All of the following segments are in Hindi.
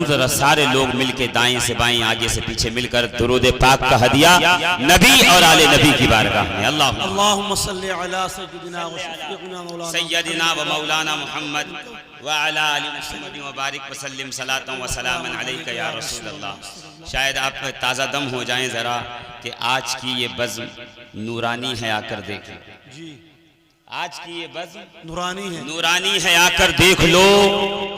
जरा सारे लोग मिलके दाएं से बाएं आगे से पीछे मिलकर दुरूद पाक का हदिया नबी और आले नबी की बारगाह में अल्लाहुम्मा सल्ली अला सय्यदिना व मौलाना मुहम्मद व अला आलि मुहम्मद व बारिक व सल्लिम सलातन व सलामन अलैका या रसूल अल्लाह। शायद आप ताज़ा दम हो जाएं ज़रा कि आज की ये बज़्म नूरानी है, आकर देखें जी। आज की ये बज़्म नूरानी है, आकर देख लो।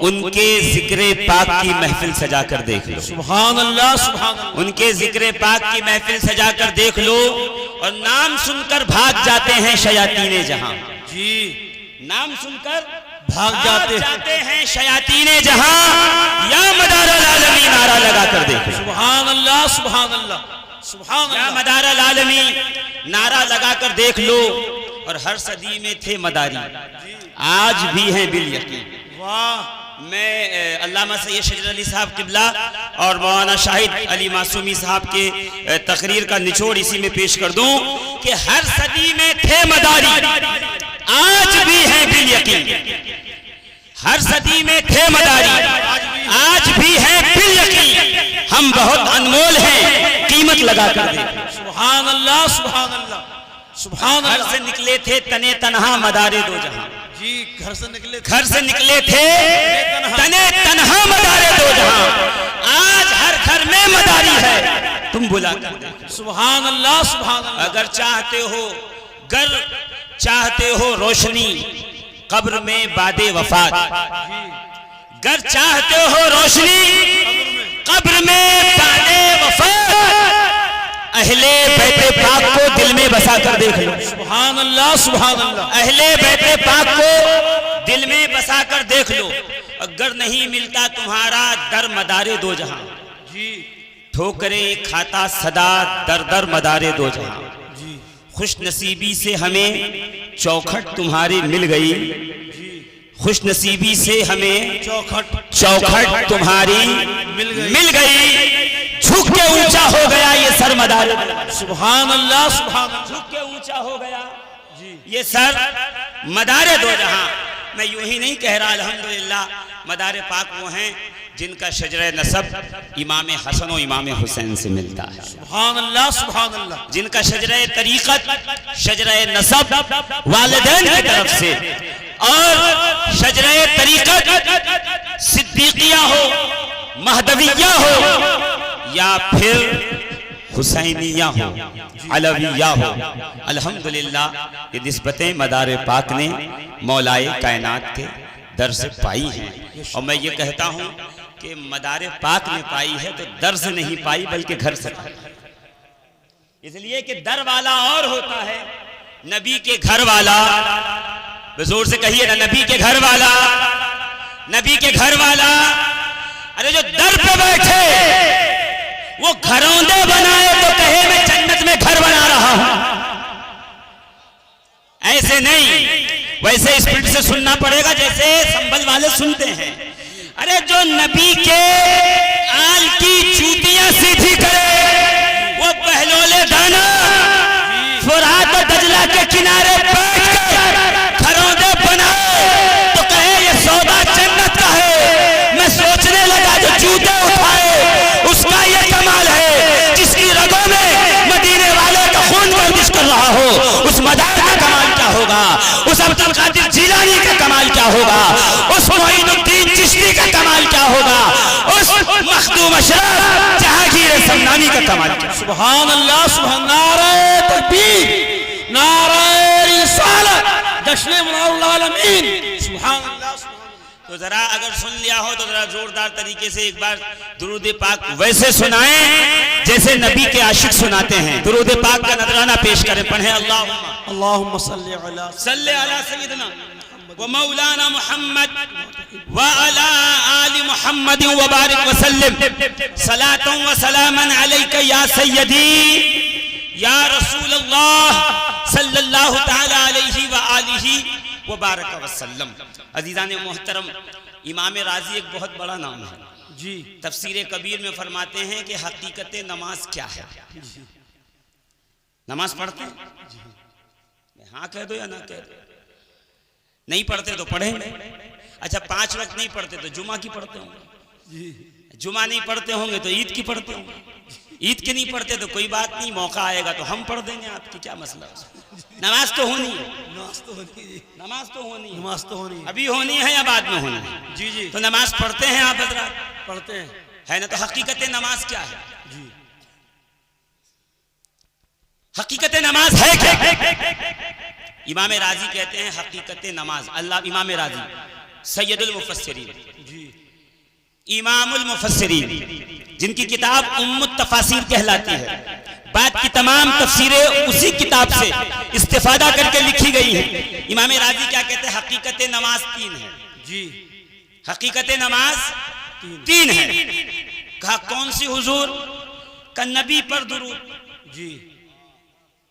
उनके जिक्र पाक की महफिल सजा कर देख लो। सुभान अल्लाह, सुभान अल्लाह। उनके जिक्र पाक की महफिल सजा कर देख लो और नाम सुनकर भाग जाते हैं शयातीने जहां जी। नाम सुनकर भाग जाते हैं शयातीने जहां। या मदारल आलमीन नारा लगा कर देखो। सुभान अल्लाह, सुभान अल्लाह, सुभान अल्लाह। या मदारल आलमीन नारा लगा कर देख लो। और हर सदी में थे मदारी, आज भी हैं बिल यकीन। वाह। मैं अल्लामा सैयद शजर अली साहब किबला और मौलाना शाहिद अली मासूमी साहब के तकरीर का निचोड़ इसी में पेश कर दूं कि हर सदी में थे मदारी, आज भी हैं बिल यकीन। हर सदी में थे मदारी, आज भी हैं बिल यकीन। हम बहुत अनमोल हैं, कीमत लगा कर देखें। सुभान अल्लाह, सुभान अल्लाह, सुभान घर अल्लाह। से निकले थे तने तनहा मदारे दो जहां जी। घर से निकले थे तने तनहा मदारे दो जहां। आज हर घर में मदारी है, तुम बुला कर देखो। सुभान अल्लाह, सुभान अल्लाह। अगर चाहते हो रोशनी कब्र में बादे वफात, गर चाहते हो रोशनी कब्र में बादे वफात, अहले बैते पाक को दिल में बसा कर देख लो। सुभान अल्लाह, सुभान अल्लाह। अहले बैते पाक को दिल में बसा कर देख लो। अगर नहीं मिलता तुम्हारा दर मदारे दो जहां जी। ठोकरें खाता सदा दर दर मदारे दो जहां जी। खुश नसीबी से हमें चौखट तुम्हारी मिल गई, खुश नसीबी से हमें चौखट तुम्हारी मिल गई। झुक के ऊंचा हो गया ये सर मदार। सुभान अल्लाह, सुभान अल्लाह। झुक के ऊंचा हो गया जी ये सर मदारे दो जहां। मैं यूं ही नहीं कह रहा, अल्हम्दुलिल्लाह मदारे पाक वो हैं जिनका शजरे नसब इमाम हसन और इमाम हुसैन से मिलता है। सुभान अल्लाह, सुभान अल्लाह। जिनका शजरे तरीक़त शजरे नसब वालिदैन की तरफ से और शजरे तरीक़त सिद्दीकिया हो, महदविया हो या फिर हुसैनिया हो, अलविया हो। अल्हम्दुलिल्लाह ये निस्बतें मदार पाक ने मौलाए कायनात के दर से पाई हैं। और मैं ये कहता हूँ कि मदार पाक ने पाई है तो दर से नहीं पाई बल्कि घर से पाई। इसलिए कि दर वाला और होता है, नबी के घर वाला। जोर से कहिए ना, नबी के घर वाला, नबी के घर वाला। अरे जो दर पे बैठे वो घरौंदे बनाए तो कहे मैं जन्नत में घर बना रहा हूं। ऐसे नहीं, वैसे स्पीड से सुनना पड़ेगा जैसे संभल वाले सुनते हैं। अरे जो नबी के आल की जूतियां सीधी करे वो बहलोले दाना फुरात और दजला के किनारे बैठकर घरौंदे बनाए तो कहे ये सौदा जन्नत का है। मैं सोचने लगा जो जूते उठाए उसका ये कमाल है, जिसकी रगों में मदीने वाले का खून गर्दिश कर रहा हो उस मदार का कमाल क्या होगा, उस अब्दुल कादिर जिलानी का कमाल क्या होगा, उस मोइनुद्दीन चिश्ती का कमाल क्या होगा, उस मखदूम अशरफ जहांगीर समनानी का कमाल क्या। सुभान अल्लाह, सुभान। नारे तकबीर, नारे रिसालत, जश्न मुनारुल आलमीन। सुभान अल्लाह। तो जरा अगर सुन लिया हो तो जरा जोरदार तरीके से एक बार दुरूद पाक वैसे सुनाएं जैसे नबी के आशिक सुनाते हैं। दुरूद पाक का नजराना पेश करें, पढ़ें अल्लाहुम्मा सल्ली अला सय्यदना व मौलाना मुहम्मद व अला आलि मुहम्मद व बारिक व सल्लिम सलातन व सलामन अलैका या सय्यदी या रसूल अल्लाह सल्लल्लाहु तआला अलैहि व आलिहि व बारक व सल्लम। अजीज़ान मोहतरम, इमाम राजी एक बहुत बड़ा नाम है जी। तफसीर कबीर में फरमाते हैं कि हकीकत नमाज क्या है। नमाज पढ़ते हैं? हाँ कह दो या ना कह दो। नहीं पढ़ते तो पढ़ें। अच्छा 5 वक्त नहीं पढ़ते तो जुमा की पढ़ते होंगे। जुमा नहीं पढ़ते होंगे तो ईद की पढ़ते होंगे, ईद के नहीं पढ़ते तो कोई बात नहीं, मौका आएगा तो हम पढ़ देंगे, आपकी क्या मसला है। नमाज तो होनी है, नमाज तो होनी है, नमाज तो होनी है, नमाज तो होनी है, अभी होनी है या बाद में होनी है? जी जी तो नमाज पढ़ते हैं आप हजरात? पढ़ते हैं, है ना। तो हकीकत नमाज क्या है? जी हकीकत नमाज है क्या? इमाम राजी कहते हैं हकीकत नमाज, अल्लाह इमाम राजी सैयदुल मुफस्सिरीन, जी इमामुल मुफस्सिरीन, जिनकी किताब उम्मुत तफासीर कहलाती है, बाद की तमाम तफसीरें उसी किताब से इस्तेफादा करके लिखी गई हैं। इमाम राजी क्या कहते हैं? हकीकत नमाज तीन है जी, हकीकत नमाज तीन है। कहा कौन सी हुजूर? का नबी पर दुरूद, जी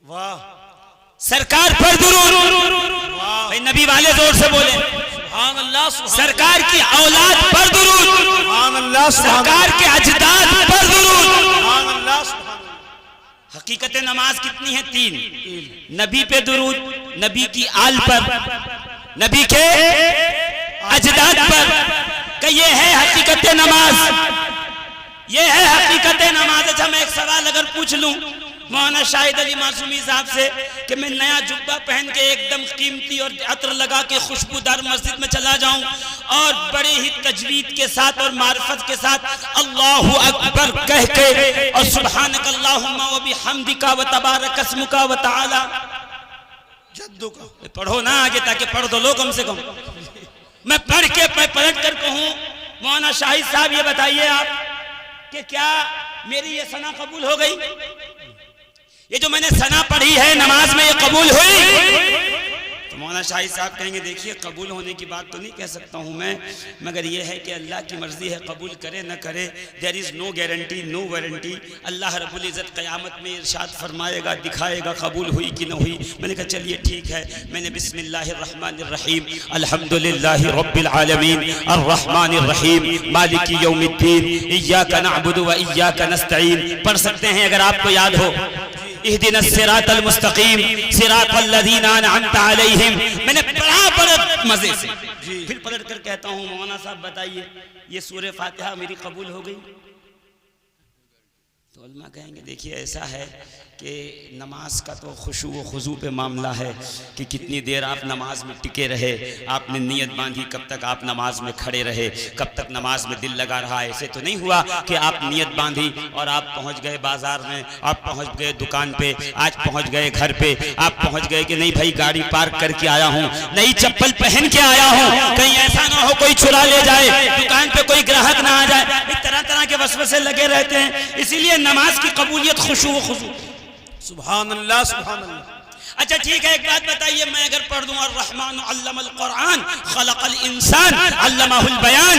वाह, सरकार पर दुरूद, वाह, भाई नबी वाले जोर से बोले, सुभान अल्लाह, सरकार की औलाद पर दुरूद, सुभान अल्लाह, सरकार के अजदाद पर दुरूद। सुभान अल्लाह, सुभान अल्लाह। हकीकत नमाज कितनी है? तीन। नबी पे दुरूद, नबी की आल पर, नबी के अजदाद पर, कि ये है हकीकत नमाज, ये है हकीकत नमाज। अच्छा मैं एक सवाल अगर पूछ लूं मौलाना शाहिद अली मासूमी साहब से कि मैं नया जुब्बा पहन के एकदम कीमती और अत्र लगा के खुशबूदार मस्जिद में चला जाऊं और बड़े ही तजवीद के साथ और मार्फत के साथ अल्लाहु अकबर कह के और सुब्हानक अल्लाहुम्मा व बिहम्दिका व तबारक अस्मुका व तआला जद्दू का पढ़ो ना आगे, ताकि पढ़ दो लो कम से कम। मैं पढ़ के पलट कर कहूं मौलाना शाहिद साहब ये बताइए आप कि क्या मेरी ये सना कबूल हो गई? ये जो मैंने सना पढ़ी है नमाज में ये कबूल हुई? तो मौलाना शाहिद साहब कहेंगे देखिए कबूल होने की बात तो नहीं कह सकता हूं मैं, मगर ये है कि अल्लाह की मर्जी है, कबूल करे न करे, there is no guarantee no warranty. Allah रब्बुल इज़्ज़त क़यामत में इरशाद फरमाएगा, दिखाएगा कबूल हुई कि न हुई। मैंने कहा चलिए ठीक है। मैंने बिस्मिल्लाहिर रहमानिर रहीम अल्हम्दुलिल्लाहि रब्बिल आलमीन अर्रहमानिर रहीम मालिकी यौमिद्दीन इय्याका नअबुदु व इय्याका नस्तईन पढ़ सकते हैं अगर आपको याद हो। इहदिनस सिरातल मुस्तकीम सिरातल लज़ीना अनअमता अलैहिम, मैंने पढ़ा बड़े मजे से, फिर पलट कर कहता हूँ मौलाना साहब बताइए ये सूरह फातिहा मेरी कबूल हो गई? तो उलमा कहेंगे देखिए ऐसा है कि नमाज का तो खुशू व खुजू पे मामला है कि कितनी देर आप नमाज में टिके रहे, आपने नीयत बांधी, कब तक आप नमाज में खड़े रहे, कब तक नमाज में दिल लगा रहा। ऐसे तो नहीं हुआ कि आप नीयत बांधी और आप पहुंच गए बाजार में, आप पहुंच गए दुकान पे, आज पहुंच गए घर पे, आप पहुंच गए कि नहीं भाई गाड़ी पार्क करके आया हूँ, नई चप्पल पहन के आया हूँ, कहीं ऐसा ना हो कोई चुरा ले जाए, दुकान पे कोई ग्राहक ना आ जाए। तरह तरह के वसवसे लगे रहते हैं, इसीलिए नमाज की कबूलियत खुशू व खुशू। सुभान अल्लाह, सुभान अल्लाह। अच्छा ठीक है, एक बात बताइए, मैं अगर पढ़ दूं अर्रहमान अल्लमल कुरान खलकल इंसान अल्लमहुल बयान,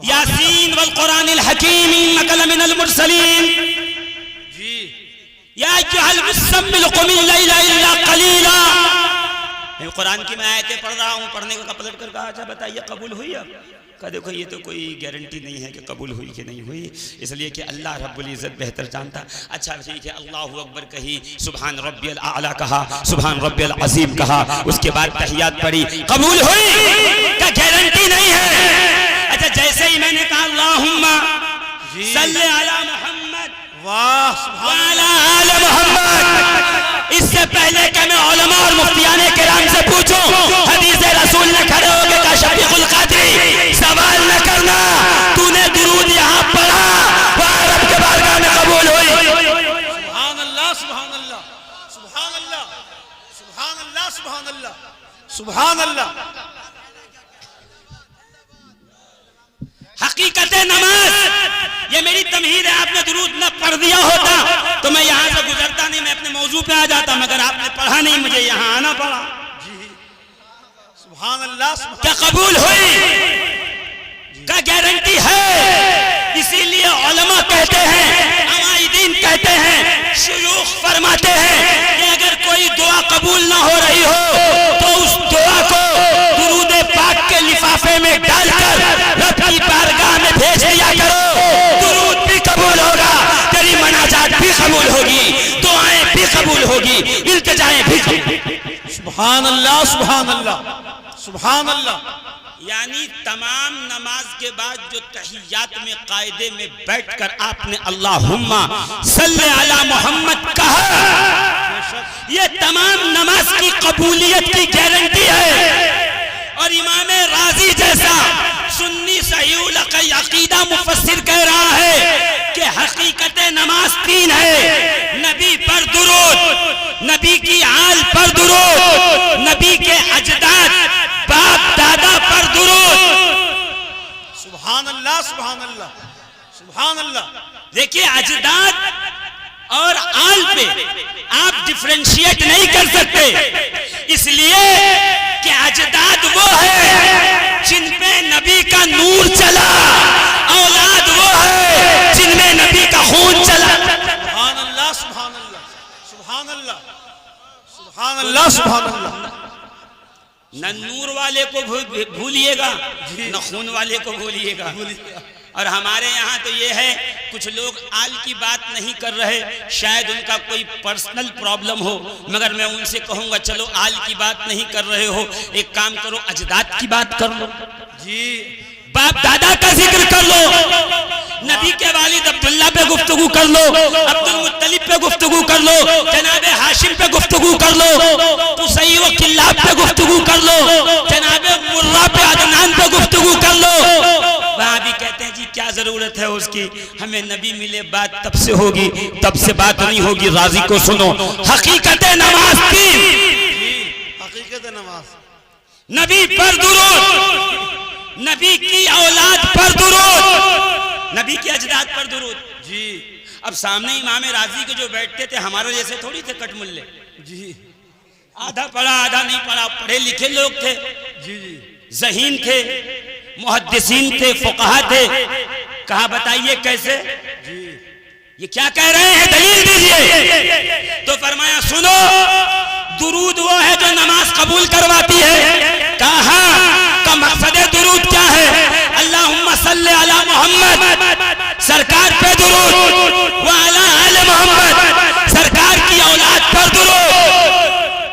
यासीन वल कुरानिल हकीम इन्नका लमिनल मुरसलीन, जी या अय्युहल मुज़म्मिल क़ुमिल लैला इल्ला क़लीला। मैं कुरान की मैं आयतें पढ़ रहा हूँ, पढ़ने का पलट कर कहा अच्छा बताइए कबूल हुई? अब कहा देखो ये तो कोई गारंटी नहीं है कि कबूल हुई कि नहीं हुई, इसलिए कि अल्लाह रब्बुल इज़्ज़त बेहतर जानता। अच्छा ठीक है, अल्लाहु अकबर कही, सुभान रब्बियल आला कहा, सुभान रब्बियल अज़ीम कहा, उसके बाद तहियात पढ़ी, कबूल हुई? क्या गारंटी नहीं है। अच्छा जैसे ही मैंने कहा अल्लाहुम्मा सल्ली अला मुहम्मद वाह, सुभान वाला आले मुहम्मद, इससे पहले कि मैं उलमा और मुफ्तियाने किराम से पूछूं, हदीस रसूल ने खड़े होकर कहा शफीकुल क़ादरी सवाल न करना, तूने दुरूद यहाँ पढ़ा वह रब के बारगाह में कबूल हुई। सुभान अल्लाह, सुभान अल्लाह, सुभान अल्लाह, सुभान अल्लाह, सुभान अल्लाह, सुभान अल्लाह। हकीकत नमाज ये मेरी तमहीद है, आपने दुरूद न पढ़ दिया होता तो मैं यहाँ से गुजरता नहीं, मैं अपने मौजू पे आ जाता, मगर आपने पढ़ा नहीं, मुझे यहाँ आना पड़ा। सुभान अल्लाह, क्या कबूल हुई? क्या गारंटी है? इसीलिए उलमा कहते हैं, अमाइदीन कहते हैं, शुयूख फरमाते हैं कि अगर कोई दुआ कबूल ना हो रही हो तो उस दुआ को दुरूद पाक के लिफाफे में डालकर रब की बारगाह में भेज दिया करो, दुरूद भी कबूल होगा, तेरी मनाजात भी कबूल होगी, दुआएं भी कबूल होगी, इल्तिजाएं भी कबूल। सुभान अल्लाह, सुभान अल्लाह, सुभान अल्लाह। यानी तमाम नमाज के बाद जो तहियात में कायदे में बैठकर आपने अल्लाहुम्मा सल्ले अला मोहम्मद कहा, ये तमाम नमाज की कबूलियत की गारंटी है। और इमाम राजी जैसा सुन्नी सहीउल अकीदा मुफस्सिर कह रहा है कि हकीकत नमाज तीन है, नबी पर दुरूद, नबी की आल पर दुरूद, नबी के अजदाद बाप दादा पर दुरूद। सुभान अल्लाह, सुभान अल्लाह, सुभान अल्लाह। देखिए अजदाद और आल पे आप डिफरेंशिएट नहीं कर सकते, इसलिए कि अजदाद वो है जिन पे नबी का नूर चला, औलाद वो है जिनमें नबी का खून चला। सुभान अल्लाह, सुभान अल्लाह, सुभान अल्लाह, सुभान अल्लाह, सुभान अल्लाह। न नूर वाले को भूलिएगा, न खून वाले को भूलिएगा। और हमारे यहाँ तो ये है, कुछ लोग आल की बात नहीं कर रहे, शायद उनका कोई पर्सनल प्रॉब्लम हो, मगर मैं उनसे कहूँगा चलो आल की बात नहीं कर रहे हो, एक काम करो अजदाद की बात कर लो जी, बाप दादा का जिक्र कर लो, नबी के वालिद अब्दुल्ला पे गुफ्तगू कर लो, अब्दुल मुत्तलिब पे गुफ्तगू कर लो, जनाबे हाशिम पे गुफ्तगू कर लो, कुसई व किल्लाब पे गुफ्तगू कर लो, जनाबे मुर्रा पे अदनान पे गुफ्तगू कर लो। वहाँ भी कहते हैं जी क्या जरूरत है उसकी, हमें नबी मिले बात तब से होगी, तब से बात नहीं होगी। राजी को सुनो, हकीकत नमाज थी, हकीकत नमाज, नबी पर दुरूद, नबी की औलाद पर दुरूद, नबी की अजदाद पर दुरूद जी। अब सामने इमाम राजी के जो बैठते थे हमारे जैसे थोड़ी थे कटमुल्ले जी, आधा पढ़ा आधा नहीं पढ़ा, पढ़े लिखे लोग थे जी जी, ज़हीन थे, मुहद्दिसीन थे, फुक़हा थे। कहा बताइए कैसे जी, ये क्या कह रहे हैं, दलील दीजिए। तो फरमाया सुनो, दुरूद वो है जो नमाज कबूल करवाती है। कहा का मकसद दुरूद क्या है, अल्लाहुम्मा सल्ले अला मोहम्मद, सरकार पे दुरूद, व अला आले मोहम्मद, सरकार की औलाद पर दुरूद,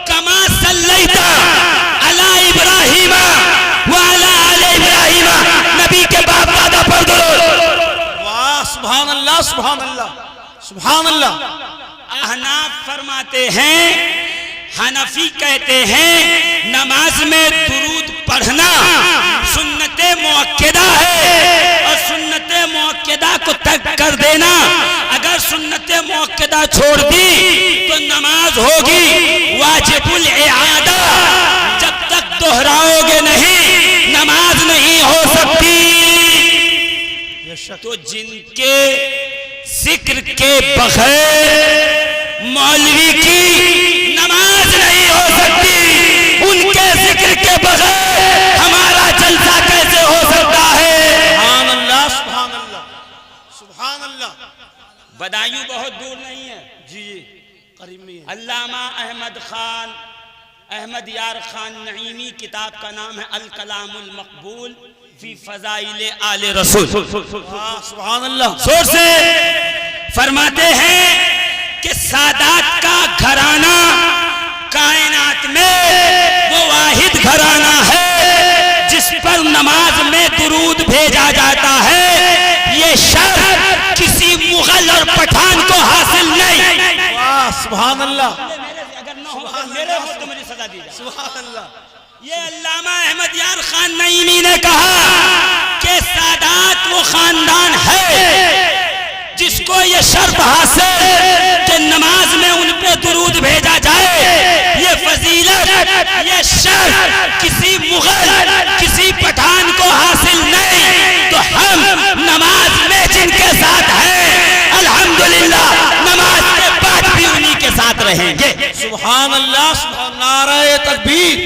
कमा सल्लैता अला इब्राहीमा व अला आले इब्राहीमा, नबी के बाप दादा पर दुरूद। वाह, सुभान अल्लाह, सुभान अल्लाह, सुभान अल्लाह। अहनाफ फरमाते हैं, हनफी कहते हैं नमाज में दुरूद पढ़ना सुन्नते मुअक्कदा है, और सुन्नते मुअक्कदा को तर्क कर देना, अगर सुन्नते मुअक्कदा छोड़ दी तो नमाज होगी वाजिबुल इआदा, जब तक दोहराओगे नहीं नमाज नहीं हो सकती। तो जिनके जिक्र के बगैर मौलवी की नमाज नहीं हो सकती, उनके जिक्र के बगैर हमारा जलसा कैसे हो सकता है। सुभान अल्लाह, सुभान अल्लाह, सुभान अल्लाह। बदायूं बहुत दूर नहीं है जी जी, करीब में है। अल्लामा अहमद खान, अहमद यार खान नईमी, किताब का नाम है अल कलामुल मकबूल फी फजाइल आले रसूल। सुभान अल्लाह। जोर से फरमाते हैं कि सादात का घराना कायनात में वो वाहिद घराना है जिस पर नमाज में दुरूद भेजा जाता है। ये शर्त किसी मुगल और पठान को हासिल नहीं। वाह, सुभान अल्लाह, अगर न हो मेरे हो तो मुझे सजा दी जाए। सुभान अल्लाह। ये अल्लामा अहमद यार खान नईमी ने कहा कि सादात वो खानदान है जिसको ये शर्त हासिल कि नमाज में उन पे दुरूद भेजा जाए। ये फजीलत, ये शर्त किसी मुगल, किसी पठान को हासिल नहीं। तो हम नमाज में जिनके साथ हैं अल्हम्दुलिल्लाह, नमाज के बाद भी उन्हीं के साथ रहेंगे। सुभान अल्लाह, सुभान, नाराए तकबीर,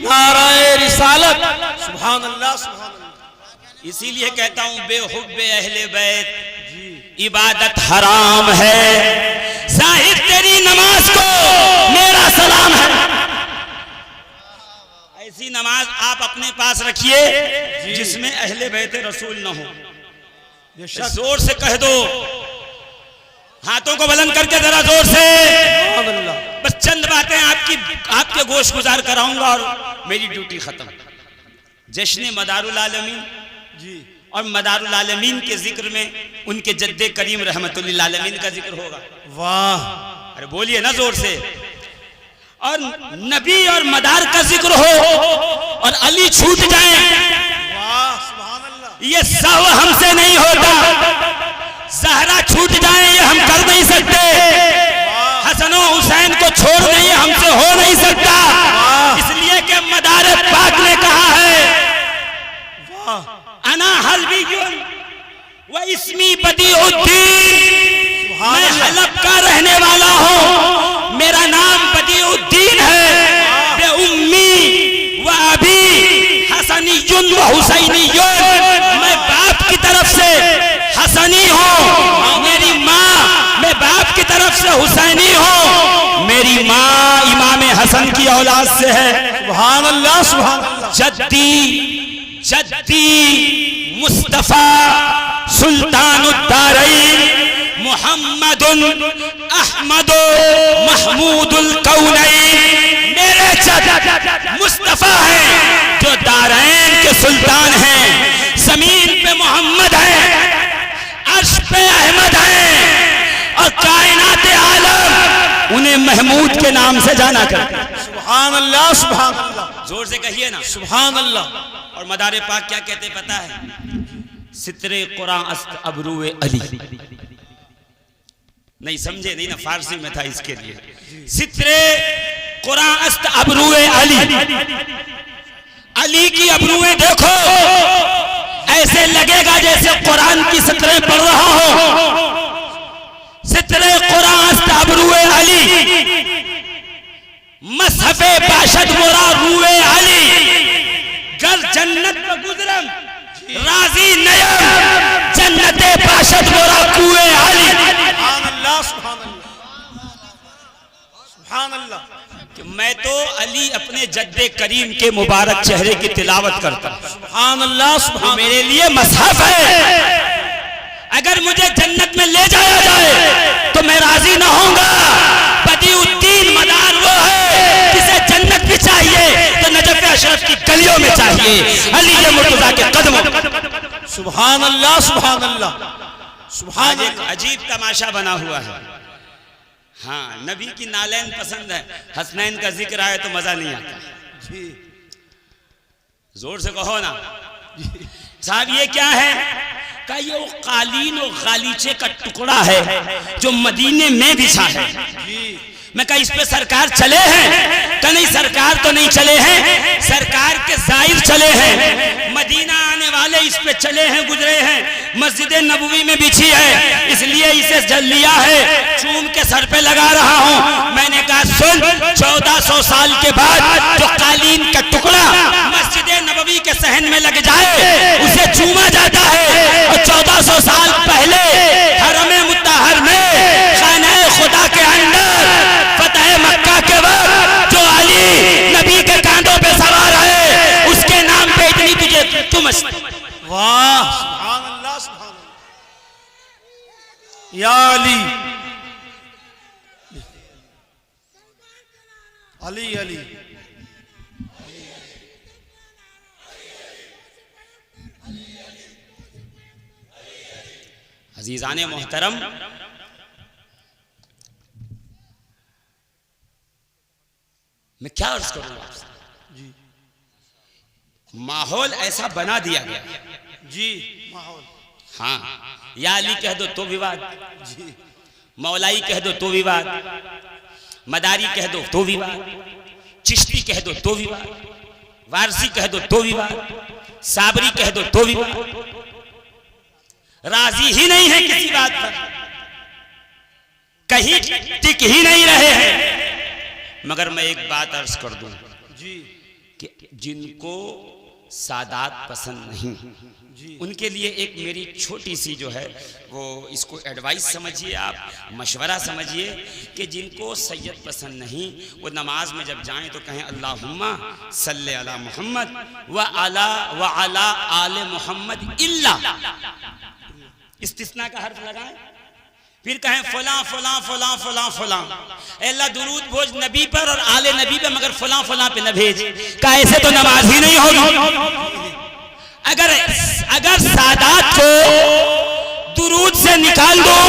नाराए रिसालत, सुभान अल्लाह, सुभान अल्लाह। इसीलिए कहता हूं बेहुब्बे अहले बैत इबादत हराम है। जाहिर तेरी नमाज को मेरा सलाम है। ऐसी नमाज आप अपने पास रखिए जिसमें अहले बैत रसूल न हो। जोर से कह दो, हाथों को बुलंद करके जरा जोर से। बस चंद बातें आपके गोश गुजार कराऊंगा और मेरी ड्यूटी खत्म। जश्न मदारुल आलमीन जी, और मदारुल आलमीन के जिक्र में उनके जद्दे करीम रहमतुल्लिल आलमीन का जिक्र होगा। वाह, अरे बोलिए ना जोर से। और नबी और मदार का जिक्र हो और अली छूट जाए, वाह, सुभान अल्लाह, ये सब हमसे नहीं होता। ज़हरा छूट जाए ये हम कर नहीं सकते, हसन और हुसैन को छोड़ नहीं हमसे हो नहीं सकता, इसलिए कि मदार पाक ने कहा है अना हल्बियुन व इस्मी बदीउद्दीन, मैं हलब का रहने वाला हूँ, मेरा नाम बदीउद्दीन है। बे उम्मी व अबी हसनियुन व हुसैनियुन, मैं बाप की तरफ से हसनी हूँ, मेरी माँ, मैं बाप की तरफ से हुसैनी हूँ, मेरी माँ इमाम हसन की औलाद से है। सुभान अल्लाह, सुभान अल्लाह। जद्दी जद्दी मुस्तफा सुल्तानुद्दारैन मुहम्मदुन अहमदो महमूदुल कौनैन, मेरे जद मुस्तफा हैं जो दारैन के सुल्तान हैं, जमीन पे मोहम्मद है, अर्श पे अहमद है, और कायनात आलम उन्हें महमूद के नाम से जाना करते हैं। सुभान अल्लाह, सुभान अल्लाह, जोर से कहिए ना सुभान अल्लाह। और मदारे पाक क्या कहते पता है? सितरे कुरान अस्त अबरूए अली। नहीं समझे नहीं ना, फारसी में था इसके लिए। सितरे कुरान अस्त अबरूए अली, अली की अबरूएं देखो, ऐसे लगेगा जैसे कुरान की सतरें पढ़ रहा हो। सितरे कुरान अस्त अबरूए अली, मसहफे बाशद मोरा रूए अली, गर जन्नत में गुजरम राजी नयम, जन्नते बाशद मोरा कुए अली। सुभान अल्लाह, सुभान अल्लाह, सुभान अल्लाह। कि मैं तो अली अपने जद्दे करीम के मुबारक चेहरे की तिलावत करता हूं। सुभान अल्लाह, सुभान, मेरे लिए मसहफ है। अगर मुझे जन्नत में ले जाया जाए तो मैं राजी ना होऊंगा। बदीउद्दीन मदार वो है जिसे जन्नत भी चाहिए तो नजफ अशरफ की गलियों में चाहिए, अली ये मुर्तजा के कदमों। सुभान अल्लाह, सुभान अल्लाह, सुभान। एक अजीब तमाशा बना हुआ है। हाँ, नबी की नालैन पसंद है, हसनैन का जिक्र आए तो मजा नहीं आता। जी, जोर से कहो ना साहब, ये क्या है? का ये वो कालीन और गालीचे का टुकड़ा है जो मदीने में बिछा है। मैं कहा इस पे सरकार चले हैं? का नहीं, सरकार तो नहीं चले हैं, सरकार के जाहिर चले हैं, मदीना आने वाले इस पे चले हैं, गुजरे हैं, मस्जिद नबवी में बिछी है, इसलिए इसे जल लिया है, चूम के सर पे लगा रहा हूं। मैंने कहा सुन, 1400 साल के बाद जो कालीन का टुकड़ा मस्जिद नबवी के सहन में लग जाए उसे चूमा जाता है, और 1400 साल पहले हरम मुत्तहर में खाना खुदा के अंदर फतह मक्का के वक्त जो अली नबी के कांधों पे सवार है उसके नाम पे इतनी तुझे तुम। वाह, सुभान अल्लाह, सुभान अल्लाह। या अली, अली अली, अजीजाने मोहतरम, मैं क्या अर्ज करूं आपसे? माहौल ऐसा बना दिया गया जी, माहौल। हाँ, या अली कह दो तो विवाद, जी, मौलाई कह दो तो विवाद, मदारी कह दो तो विवाद, चिश्ती कह दो तो विवाद, वारसी कह दो तो विवाद, साबरी कह दो तो विवाद, राजी ही नहीं है किसी बात पर, कहीं टिक ही नहीं रहे हैं। मगर मैं एक बात अर्ज कर दूं जी, कि जिनको सादात पसंद नहीं जी, उनके लिए एक मेरी छोटी सी जो है वो, इसको एडवाइस समझिए आप, मशवरा समझिए, कि जिनको सैयद पसंद नहीं वो नमाज में जब जाएं तो कहें अल्लाहुम्मा सल्ले अला मोहम्मद व अला आले मोहम्मद इल्ला, इस्तिस्ना का हर्फ लगाएं, फिर कहें फला फला फला फला फला, अल्लाह दुरूद भेज नबी पर और आले नबी पर, मगर फला फला पे न भेज। का ऐसे तो नमाज ही नहीं होगी। अगर सादात को दुरूद से निकाल दो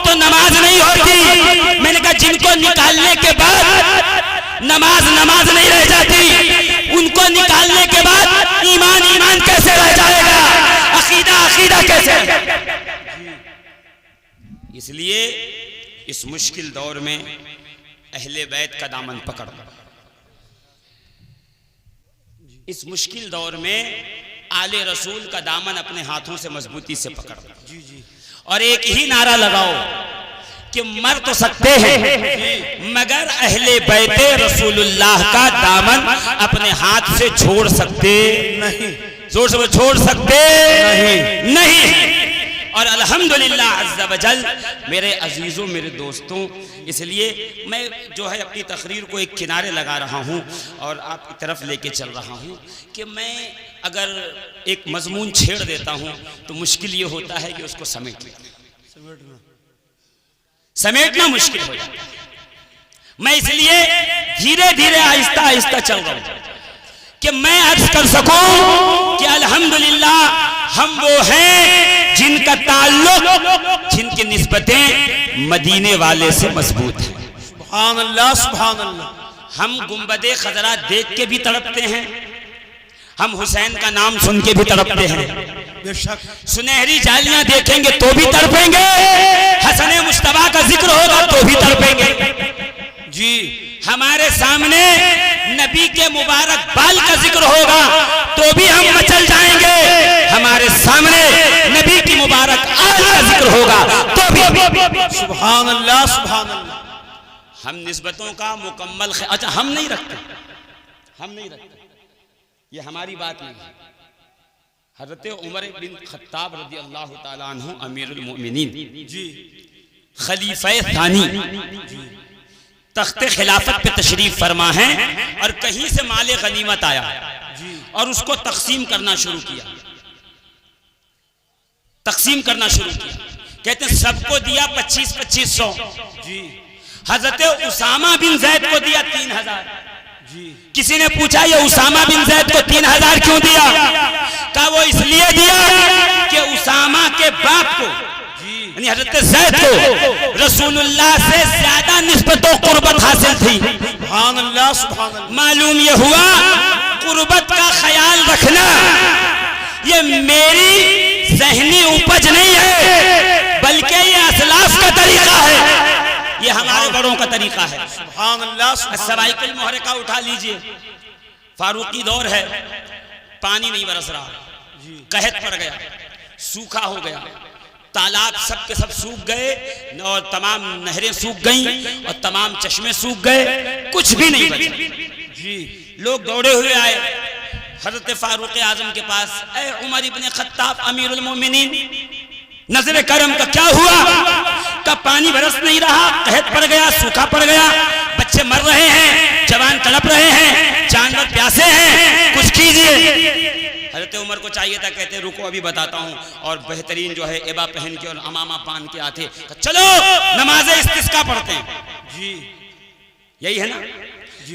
तो नमाज नहीं होती। मैंने कहा जिनको निकालने के बाद नमाज नहीं रह जाती, उनको निकालने के बाद ईमान कैसे रह जाएगा, अकीदा कैसे। इसलिए इस मुश्किल दौर में अहले बैत का दामन पकड़, इस मुश्किल दौर में आले रसूल का दामन अपने हाथों से मजबूती से पकड़ और एक ही नारा लगाओ कि मर तो सकते हैं मगर अहले बैते रसूलुल्लाह का दामन अपने हाथ से छोड़ सकते नहीं, जोर से छोड़ सकते नहीं। और अल्हम्दुलिल्लाह अज़्ज़ा वजल मेरे अजीजों, मेरे दोस्तों, इसलिए मैं जो है अपनी तकरीर को एक किनारे लगा रहा हूँ और आपकी तरफ लेके चल रहा हूँ कि मैं अगर एक मजमून छेड़ देता हूँ तो मुश्किल ये होता है कि उसको समेटना मुश्किल हो जाता है। मैं इसलिए धीरे धीरे आहिस्ता आहिस्ता चल रहा हूँ कि मैं अर्ज कर सकूं कि अल्हम्दुलिल्लाह हम वो हैं जिनका ताल्लुक, जिनकी निस्बतें मदीने वाले से मजबूत हैं। सुभान अल्लाह, सुभान अल्लाह। हम गुंबदे खजरा देख के भी तड़पते हैं, हम हुसैन का नाम सुन के भी तड़पते हैं, बेशक। सुनहरी जालियां देखेंगे तो भी तड़पेंगे, हसन मुश्तबा का जिक्र होगा तो भी तड़पेंगे जी। हमारे सामने नबी के मुबारक बाल का जिक्र होगा तो भी हम मचल जाएंगे, हमारे सामने नबी की मुबारक आल का जिक्र होगा तो भी। सुभान अल्लाह, सुभान अल्लाह। हम निस्बतों का मुकम्मल अच्छा हम नहीं रखते, ये हमारी बात नहीं है। हज़रत उमर बिन खत्ताब रज़ी अल्लाह ताला अन्हु अमीरुल मोमिनीन जी, खलीफा थानी तख्ते खिलाफत पे तशरीफ फरमा है और कहीं से माले गनीमत आया और उसको तकसीम करना शुरू किया, कहते हैं सबको दिया 2500 जी। हजरत उसामा बिन जैद को दिया 3000 जी। किसी ने पूछा ये उसामा बिन जैद को 3000 क्यों दिया? कहा वो इसलिए दिया कि उसामा के बाप को यानी हजरत जैद को रसूलुल्लाह से ज्यादा निस्बत और कुर्बत हासिल थी। सुभान अल्लाह, सुभान अल्लाह। मालूम ये हुआ कुर्बत का ख्याल रखना ये मेरी ज़हनी उपज नहीं है बल्कि ये असलाफ का तरीका है, ये हमारे बड़ों का तरीका है। सुभान अल्लाह, सुभान अल्लाह। सवाइकुल मुहर्रिका उठा लीजिए, फारूकी दौर है, पानी नहीं बरस रहा, कहत पड़ गया, सूखा हो गया, तालाब सब के सब सूख गए और तमाम नहरें सूख गईं और तमाम चश्मे सूख गए, कुछ भी नहीं बचा जी। लोग दौड़े हुए आए हजरत फारूक आजम के पास, ऐ उमर इब्ने खत्ताब अमीरुल मोमिनीन, नजर करम का क्या हुआ? का पानी बरस नहीं रहा, कहत पड़ गया, सूखा पड़ गया, बच्चे मर रहे हैं, जवान तड़प रहे हैं, जानवर प्यासे हैं, कुछ कीजिए। हजरत उमर को चाहिए था, कहते रुको अभी बताता हूँ, और बेहतरीन जो है एबा पहन के और अमामा पहन के आते, चलो नमाज इस्तिस्का पढ़ते हैं जी। यही है ना,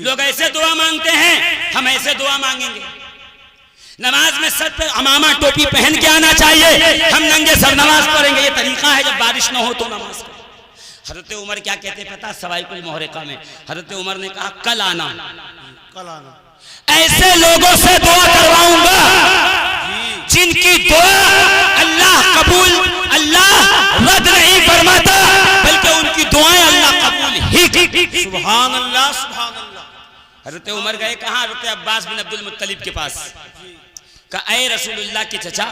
लोग ऐसे दुआ मांगते हैं, हम ऐसे दुआ मांगेंगे। नमाज में सर पे अमामा टोपी पहन के आना चाहिए, हम नंगे सर नमाज पढ़ेंगे, ये तरीका है जब बारिश ना हो तो नमाज पढ़ें। हजरत उमर क्या कहते पता? सवाइकुल मुहर्रिका में हजरत उमर ने कहा कल आना, ऐसे लोगों से दुआ करवाऊंगा जिनकी दुआ अल्लाह रद्द नहीं फरमाता बल्कि उनकी दुआएं अल्लाह कबूल ही। सुभान अल्लाह, सुभान अल्लाह। हजरत उमर गए कहाँ? हजरत अब्बास बिन अब्दुल मुत्तलिब के पास, कहा ऐ रसूलुल्लाह के चचा,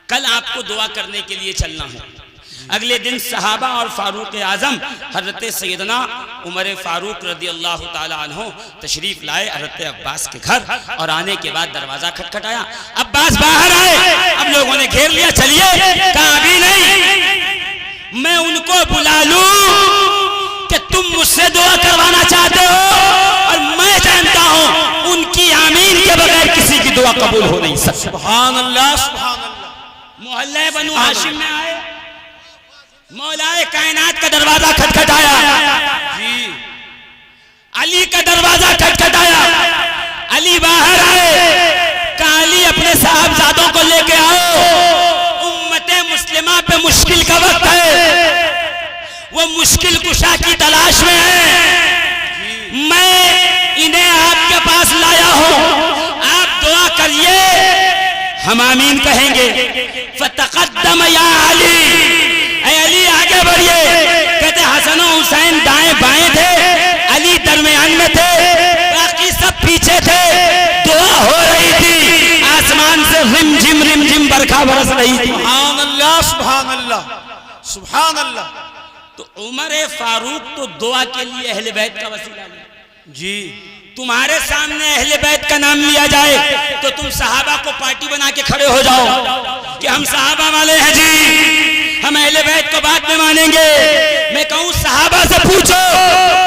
कल आपको दुआ करने के लिए चलना है। अगले दिन सहाबा और फारूक आजम हजरत सैयदना उमर फारूक रज़ी अल्लाह ताला अन्हु तशरीफ लाए हजरत अब्बास के घर, और आने के बाद दरवाजा खटखटाया, अब्बास बाहर आए, अब लोगों ने घेर लिया, चलिए, कहा अभी नहीं, मैं उनको बुला लूं कि तुम मुझसे दुआ करवाना चाहते हो और मैं जानता हूं उनकी आमीन के बगैर किसी की दुआ कबूल हो नहीं सकती। सुभान अल्लाह, सुभान अल्लाह। मोहल्ले बनु हाशिम में आए, मौलाए कायनात का दरवाजा खटखटाया जी। अली का दरवाजा खटखटाया, अली बाहर आए, कहा अली अपने साहबजादों को लेके आओ, उम्मते मुस्लिमा पे मुश्किल का वक्त है, वो मुश्किल कुशा की तलाश में है। मैं इन्हें आपके पास लाया हूं, आप दुआ करिए, हम आमीन कहेंगे। फतक़द्दम या अली, ऐ अली आगे बढ़िए। कहते हसन और हुसैन दाएं बाएं थे, अली दरमियान में थे, बाकी सब पीछे थे। दुआ हो रही थी, आसमान से रिमझिम बरखा बरस रही थी। सुभान अल्लाह, सुभान अल्लाह, सुभान अल्लाह। तो उमर फारूक तो दुआ के लिए अहले बैत का वसीला नहीं। जी, तुम्हारे सामने अहले बैत का नाम लिया जाए तो तुम सहाबा को पार्टी बना के खड़े हो जाओ कि हम सहाबा वाले हैं जी, हम अहले बैत को बाद में मानेंगे। मैं कहूँ सहाबा से पूछो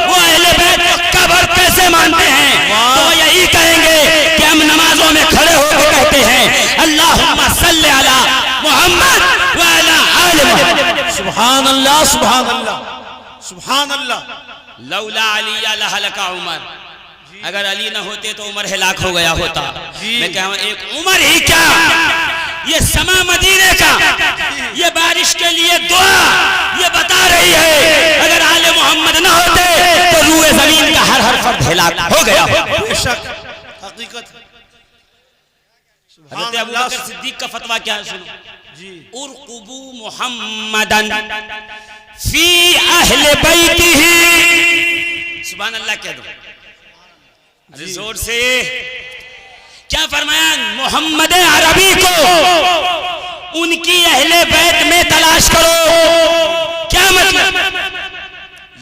वो अहले बैत को कब और कैसे मानते हैं, तो वो यही कहेंगे कि हम नमाजों में खड़े होकर कहते हैं अल्लाहुम्मा सल्ली अला मुहम्मद व अला आले मुहम्मद। सुभान अल्लाह, सुभान अल्लाह, सुभान अल्लाह। लौला अली लहलका उमर, अगर अली न होते तो उमर हिलाक हो गया होता। मैं कह रहा हूं एक उमर ही क्या, ये समा मदीने का, ये बारिश के लिए दुआ, ये बता रही है अगर आले मोहम्मद न होते तो रूए जमीन का हर फर्द हिलाक हो गया होता। बेशक हकीकत। हज़रत अबू बकर सिद्दीक का फतवा क्या है, सुनो जी। उरकुबू मुहम्मदन फी अहले बैतिही, सुभान अल्लाह कह दो अरे जोर से। क्या फरमाया, मोहम्मद अरबी को उनकी अहले बैत में तलाश करो। क्या मतलब,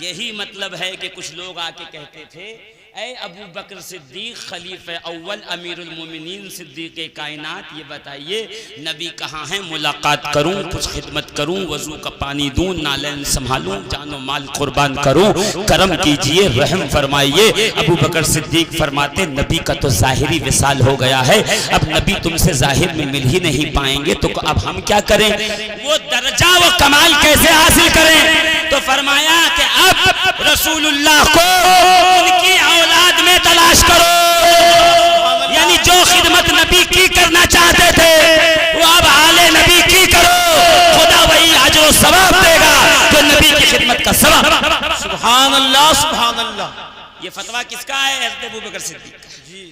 यही मतलब है कि कुछ लोग आके कहते थे ऐ अबू बकर सिद्दीक खलीफे अव्वल अमीरुल मोमिनीन सिद्दीक कायनात, ये बताइए नबी कहाँ हैं, मुलाकात करूं, कुछ खिदमत करूं, वजू का पानी दूं, नालैन संभालूं, जानो माल कुर्बान करूं, करम कीजिए, रहम फरमाइए। अबू बकर सिद्दीक फरमाते नबी का तो जाहिरी विसाल हो गया है, अब नबी तुमसे जाहिर में मिल ही नहीं पाएंगे, तो अब हम क्या करें, वो दर्जा वो कमाल कैसे हासिल करें। तो फरमाया कि अब रसूलुल्लाह को उनकी औलाद में तलाश करो, यानी जो खिदमत नबी की करना चाहते थे वो अब आले नबी की करो, खुदा वही अजर सवाब देगा जो नबी की खिदमत का सवाब। सुभान अल्लाह, सुभान अल्लाह। ये फतवा किसका है, हज़रत अबू बकर सिद्दीक का जी।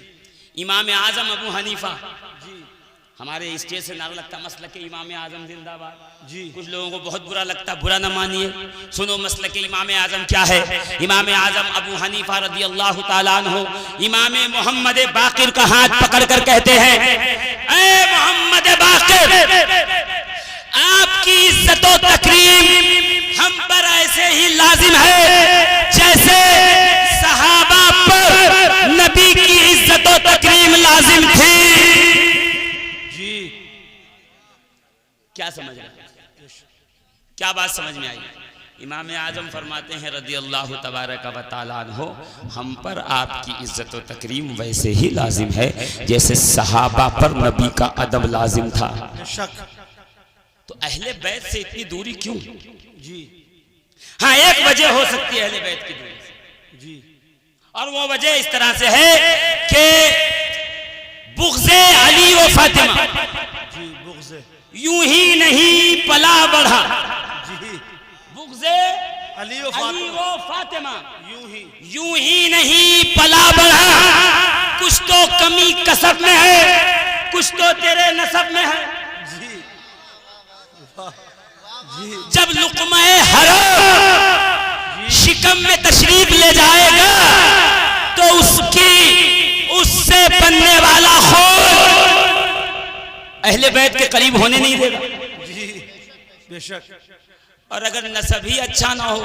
इमाम आजम अबू हनीफा जी, हमारे स्टेज से नारा लगता मसलक के इमाम आजम जिंदाबाद जी। कुछ लोगों को बहुत बुरा लगता, बुरा ना मानिए, सुनो मसलक के इमाम आजम क्या है। इमाम आजम अबू हनीफा रदी अल्लाह ताला अन्हु इमाम मोहम्मद बाकिर का हाथ पकड़ कर कहते हैं ऐ मोहम्मद बाकिर, आपकी इज्जत व तकरीम हम पर ऐसे ही लाजिम है जैसे सहाबा पर नबी की इज्जत व तकरीम लाजिम थी। क्या समझ रहे हैं, क्या बात समझ में आई। इमाम आजम फरमाते हैं रदी अल्लाह तबारक व तआला अन्हु, हम पर आपकी इज्जत व तकरीम वैसे ही लाजिम है जैसे सहाबा पर नबी का अदब लाजिम था। तो अहले बैत से इतनी दूरी क्यों जी। हाँ, एक वजह हो सकती है अहले बैत की दूरी जी, और वो वजह इस तरह से है कि बुग़्ज़े अली व फातिमा जी, बुग़्ज़े यूं ही नहीं पला बढ़ा जी, बुग़्ज़े अली व फातिमा यूं ही नहीं पला बढ़ा। कुछ तो कमी कसब में है, कुछ तो तेरे नसब में है जी, जी। जब लुक़्मा-ए हराम शिकम में तशरीफ ले जाएगा तो उससे बनने वाला खून अहले बैत के करीब होने नहीं देगा जी, बेशक। और अगर नसब ही अच्छा ना हो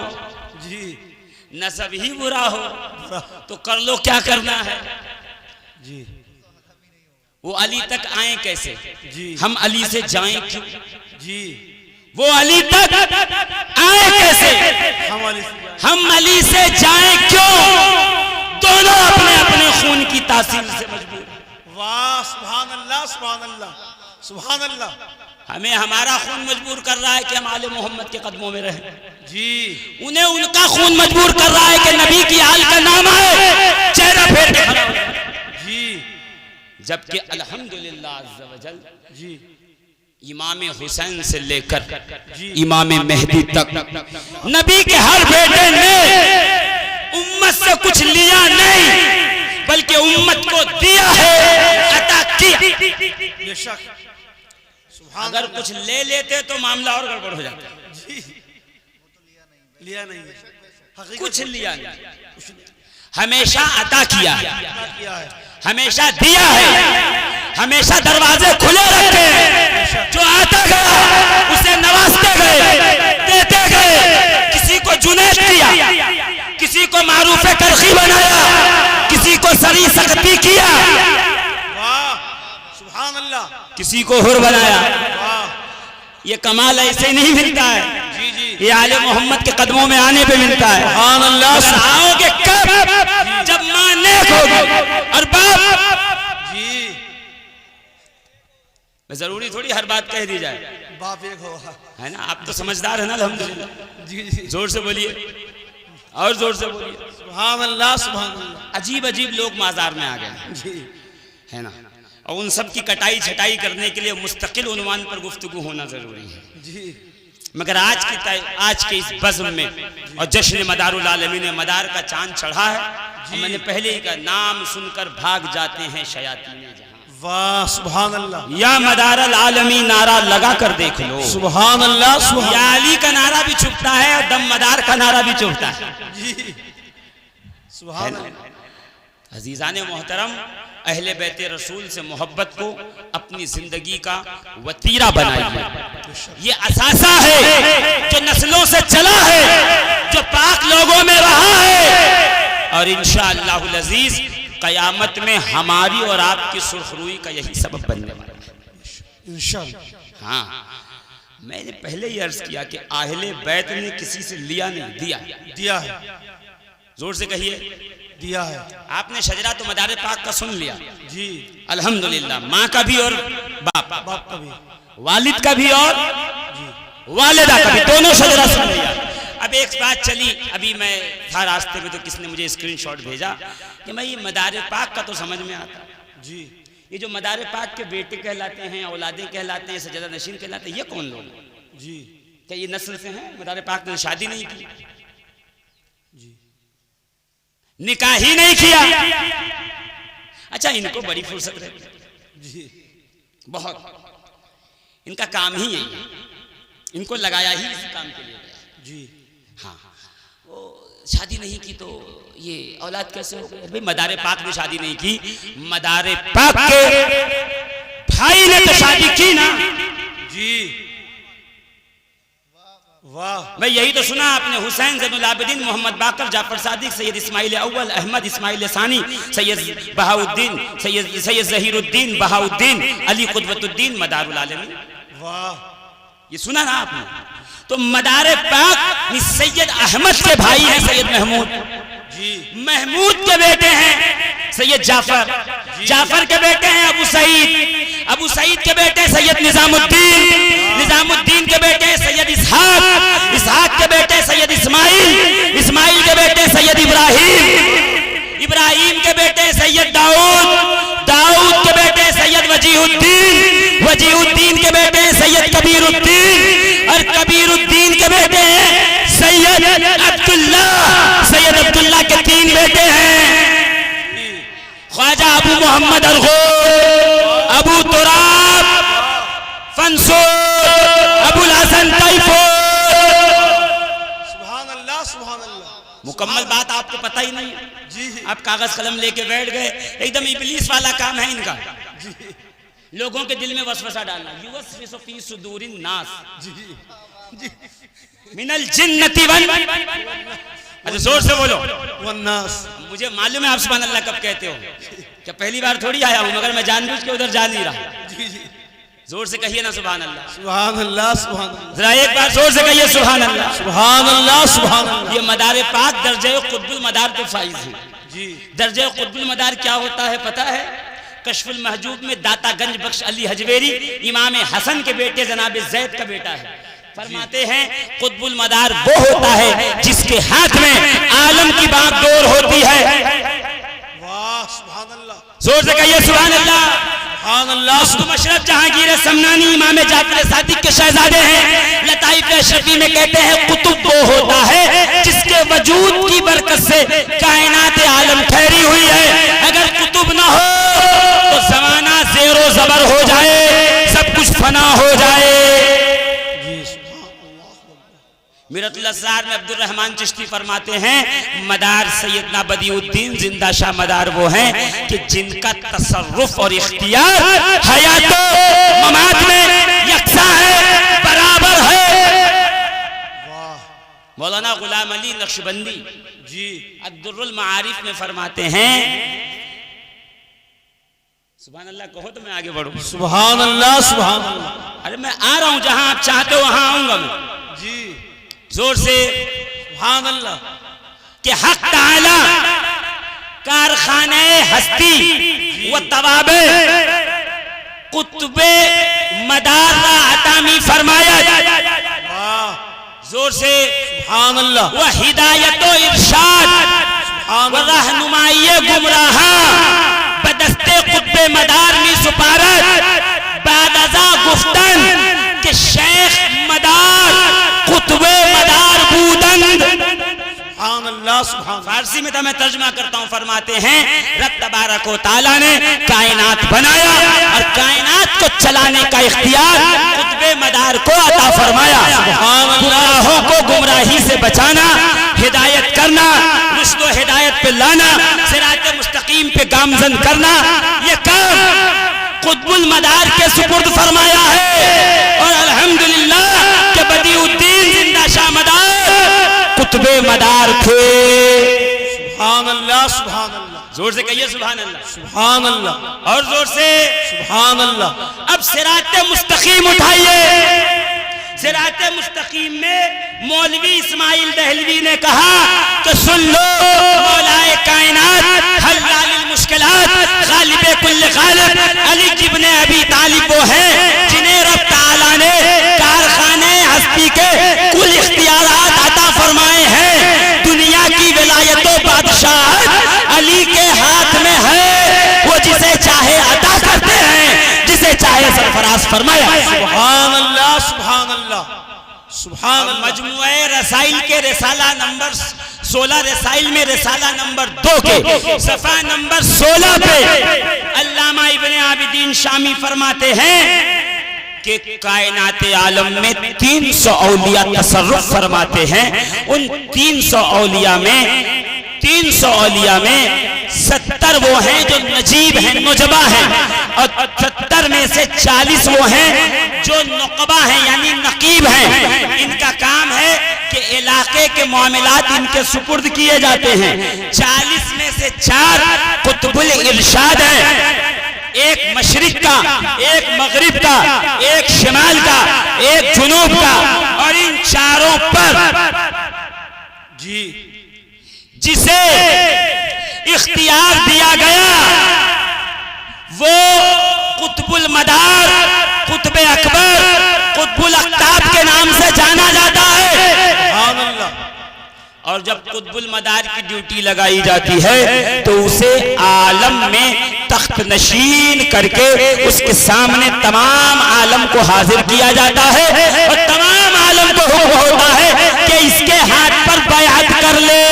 जी, नसब ही बुरा हो तो कर लो क्या करना है जी। वो अली तक आए कैसे जी, हम अली से जाएं क्यों जी। वो अली तक आए कैसे हम अली से जाएं क्यों। दोनों अपने अपने खून की तासीर से मजबूर। वाह, सुभान अल्लाह, सुभान अल्लाह, सुभान अल्लाह। हमें हमारा खून मजबूर कर रहा है कि हम आले मोहम्मद के कदमों में रहें जी, उन्हें उनका खून मजबूर कर रहा है कि नबी की आल का नाम आए चेहरा फेर के खड़ा हो। जी। जबकि अल्हम्दुलिल्लाह अज़्ज़ा वजल जी इमाम हुसैन से लेकर इमाम मेहदी तक नबी के हर बेटे ने उम्मत से कुछ लिया नहीं, बल्कि उम्मत को दिया है, अता किया। बेशक अगर कुछ ले लेते तो मामला और गड़बड़ हो जाता। जी लिया नहीं है, कुछ लिया नहीं, हमेशा अता किया है, किया है। हमेशा दिया है, हमेशा दरवाजे खुले रखे। जो आता गया उसे नवाजते गए, देते गए। किसी को जुनैद किया, किसी को मारूफ करखी बनाया, किसी को सरी सख्ती किया, वाह सुभान अल्लाह, किसी को हुर बनाया। वाह ये कमाल ऐसे नहीं मिलता है, जी जी ये आले मोहम्मद के कदमों में आने पे मिलता है। सुभान अल्लाह। और आओगे कब? जब मां नेक होगी और बाप। जी जरूरी थोड़ी हर बात कह दी जाए, बाप एक होगा, है ना। आप तो समझदार है ना, अल्हम्दुलिल्लाह। जी जी जोर से बोलिए और जोर से बोलिए। सुभान अल्लाह सुभान अल्लाह। अजीब अजीब लोग माजार में आ गए, जी है ना। और उन सब की कटाई छटाई करने के लिए मुस्तकिल उन्वान पर गुफ्तगू होना जरूरी है। जी मगर आज के इस बज़्म में और जश्न मदारुल आलमीन में मदार का चांद चढ़ा है। और मैंने पहले ही कहा, नाम सुनकर भाग जाते हैं शयातीन जहां। वाह सुभान अल्लाह। या मदारुल आलमीन नारा लगा कर देख लो। सुभान अल्लाह सुभान। या अली का नारा भी चुभता है और दम मदार का नारा भी चुभता है। जी सुभान अल्लाह। अजीज़ाने मोहतरम, अहले बैते रसूल से मोहब्बत को अपनी जिंदगी का वतीरा बनाइए। ये असासा है जो नस्लों से चला है, जो पाक लोगों में रहा है, और इंशाअल्लाहुल अज़ीज़ क़यामत में हमारी और आपकी सुरखरुई का यही सबब बनने वाला है इंशाअल्लाह। हाँ, मैंने पहले ही अर्ज किया कि अहले बैत ने किसी से लिया नहीं, दिया। दिया है, जोर से कहिए, दिया है। आपने शजरा तो मदार पाक का सुन लिया, जी अल्हम्दुलिल्लाह। माँ का भी और बाप का भी, वालिद का भी और वालिदा का भी, दोनों शजरा सुन लिया। अब एक बात चली, अभी मैं था रास्ते में तो किसने मुझे स्क्रीनशॉट भेजा कि मैं ये मदार पाक का तो समझ में आता जी। ये जो मदार पाक के बेटे कहलाते हैं, औलादें कहलाते हैं, सजदा नशीन कहलाते हैं, ये कौन लोग हैं? जी क्या ये नस्ल से हैं? मदार पाक ने शादी नहीं की, जी निकाह ही नहीं किया। अच्छा, इनको बड़ी फुर्सत रहती जी, बहुत, इनका काम ही यही है, इनको लगाया ही इस काम के लिए जी। हाँ, वो शादी नहीं की तो ये औलाद कैसे हो गई? भाई मदार पाक ने शादी नहीं की, मदार पाक के भाई ने तो शादी की ना। जी वाह। भाई यही तो सुना आपने, हुसैन ज़ैनुल आबिदीन, मोहम्मद बाकर, जाफर सादिक, सैयद इस्माइल अव्वल, अहमद इस्माइल सानी, सैयद बहाउद्दीन, सैयद ज़हीरुद्दीन बहाउद्दीन, अली कुतुबुद्दीन, मदारुल आलमीन। वाह, ये सुना ना आपने? तो मदार पाक सैयद अहमद के भाई हैं सैयद महमूद, जी महमूद के बेटे हैं सैयद जाफर, जाफर के बेटे हैं अबू सईद, अबू सईद के बेटे सैयद निजामुद्दीन, निजामुद्दीन के बेटे सैयद इसहाक, इसहाक के बेटे सैयद इस्माइल, इस्माइल के बेटे सैयद इब्राहिम, इब्राहिम के बेटे सैयद दाऊद, दाऊद के बेटे सैयद वजीहुद्दीन, वजीहुद्दीन के बेटे सैयद कबीरुद्दीन, और कबीरुद्दीन के बेटे हैं सैयद अब्दुल्ला, सैयद अब्दुल्ला के 3 बेटे हैं, ख्वाजा अबू मोहम्मद अलगोर, अबू तुराब, फंसूर, अबुल हसन तैफूर। सुभान अल्लाह सुभान अल्लाह। मुकम्मल बात आपको पता ही नहीं है, जी आप कागज कलम लेके बैठ गए, एकदम इब्लीस वाला काम है इनका, लोगों के दिल में वसवसा डालना। युवस्विसु फी सुदूरिन नास जी मिनल जिन्नति वन, अच्छा जोर से बोलो, वन्नास। मुझे मालूम है आप सुभान अल्लाह कब कहते हो, क्या पहली बार थोड़ी आया हूं, मगर मैं जानबूझ के उधर जा नहीं रहा। जी जी, जोर से कहिए ना सुभान अल्लाह, सुभान अल्लाह सुभान अल्लाह, जरा एक बार जोर से कहिए सुभान अल्लाह, सुभान अल्लाह सुभान अल्लाह। ये मदार पाक दर्जे कुतुबुल मदार पे फाइज है। जी दर्जे कुतुबुल मदार क्या होता है पता है? कश्फुल महजूब में दाता गंज बख्श अली हजवेरी इमाम हसन के बेटे जनाब जैद का बेटा है, फरमाते हैं कुतुबुल मदार वो होता है जिसके हाथ में आलम की बात डोर होती है। वाह सुभान अल्लाह। जोर से कहिए सुभान अल्लाह। सुभान अल्लाह। अशरफ जहांगीर समनानी इमाम जाफर सादिक के शहजादे हैं। लताइफ अशरफी में कहते हैं कुतुब वो होता है जिसके वजूद की बरकत से कायनात आलम ठहरी हुई है। अगर कुतुब ना हो तो जमाना ज़ेरो ज़बर हो जाए, सब कुछ फना हो जाए। मीरतुल असरार में अब्दुल रहमान चिश्ती फरमाते हैं मदार सैयदना बदिउद्दीन जिंदा शाह मदार वो हैं कि जिनका तसर्रुफ और इख्तियार हयातो ममात में यकसा है, बराबर है। मौलाना गुलाम अली नक्शबंदी जी अद्दुर्रुल मारिफ में फरमाते हैं, सुभान अल्लाह कहो तो मैं आगे बढ़ूं। सुभान अल्लाह सुभान अल्लाह। अरे मैं आ रहा हूं, जहां आप चाहते हो वहां आऊंगा मैं जी। जोर से सुभान अल्लाह। कि हक ताला कारखाने हस्ती व तवाबे कुतुबे मदार अतामी फरमाया। जोर से सुभान अल्लाह। व हिदायत व इरशाद व रहनुमाई गुमराह बदस्ते कुतुबे मदार में सुपारत बादजा गुफ्तन के शेख मदार कुतुबे मदार बूदंद। सुभान अल्लाह सुभान। फारसी में तो मैं तर्जमा करता हूं, फरमाते हैं रब तबारक व तआला ने कायनात बनाया और कायनात को चलाने का इख्तियार कुतुबे मदार को अता फरमाया। गुमराहों को गुमराही से बचाना, हिदायत करना, रुश्द व हिदायत पे लाना, सिरात मुस्तकीम पे गामजन करना, ये काम कुतुबुल मदार के सुपुर्द फरमाया है। और अल्हम्दुलिल्लाह के बदिउद्दीन जिंदा शाह मदार कुतुबे मदार थे। सुभान अल्लाह सुभान अल्लाह। जोर से कहिए सुभान अल्लाह। सुभान अल्लाह। और जोर से सुभान अल्लाह। अब सिरात मुस्तकीम उठाइए। सिरात मुस्तकीम में मौलवी इस्माइल दहलवी ने कहा कि सुन लो मौलाए कायनात हल्लालिल मुश्किलात गालिबे कुल्ल गालिब अली इब्न अबी तालिब वो हैं जिन्हें रब ताला ने कारखाने हस्ती के कुल इख्तियारात अता फरमाए हैं। दुनिया की विलायतो बादशाह अली के हाथ में है, वो जिसे चाहे अता करते हैं, जिसे चाहे सरफराज फरमाया। सुभान अल्लाह सुभान अल्लाह सुभान अल्लाह। मजमुए रसाइल के रिसाला नंबर 16 रसाइल में रिसाला नंबर 2 के सफा नंबर 16 पे अल्लामा इब्ने आबिदीन शामी फरमाते हैं कि कायनात आलम में 300 औलिया तसर्रुफ फरमाते हैं। उन 300 औलिया में 70 वो हैं जो नजीब हैं, नुजबा हैं, और 70 में से 40 वो हैं जो नुकबा हैं यानी नकीब हैं। इनका काम है कि इलाके के मामलात इनके सुपुर्द किए जाते हैं। 40 में से 4 कुतुबुल इरशाद हैं, एक मशरिक का, एक मगरिब का, एक शिमाल का, एक जुनूब का, और इन चारों पर जी जिसे इख्तियार दिया गया वो कुतुबुल मदार, कुतुबे अकबर, कुतुबुल अख्ताब के नाम से जाना जाता है। सुभान अल्लाह। और जब कुतुबुल मदार की ड्यूटी लगाई जाती है तो उसे आलम में तख्त नशीन करके उसके सामने तमाम आलम को हाजिर किया जाता है और तमाम आलम को हुक्म होता है कि इसके हाथ पर बयात कर ले।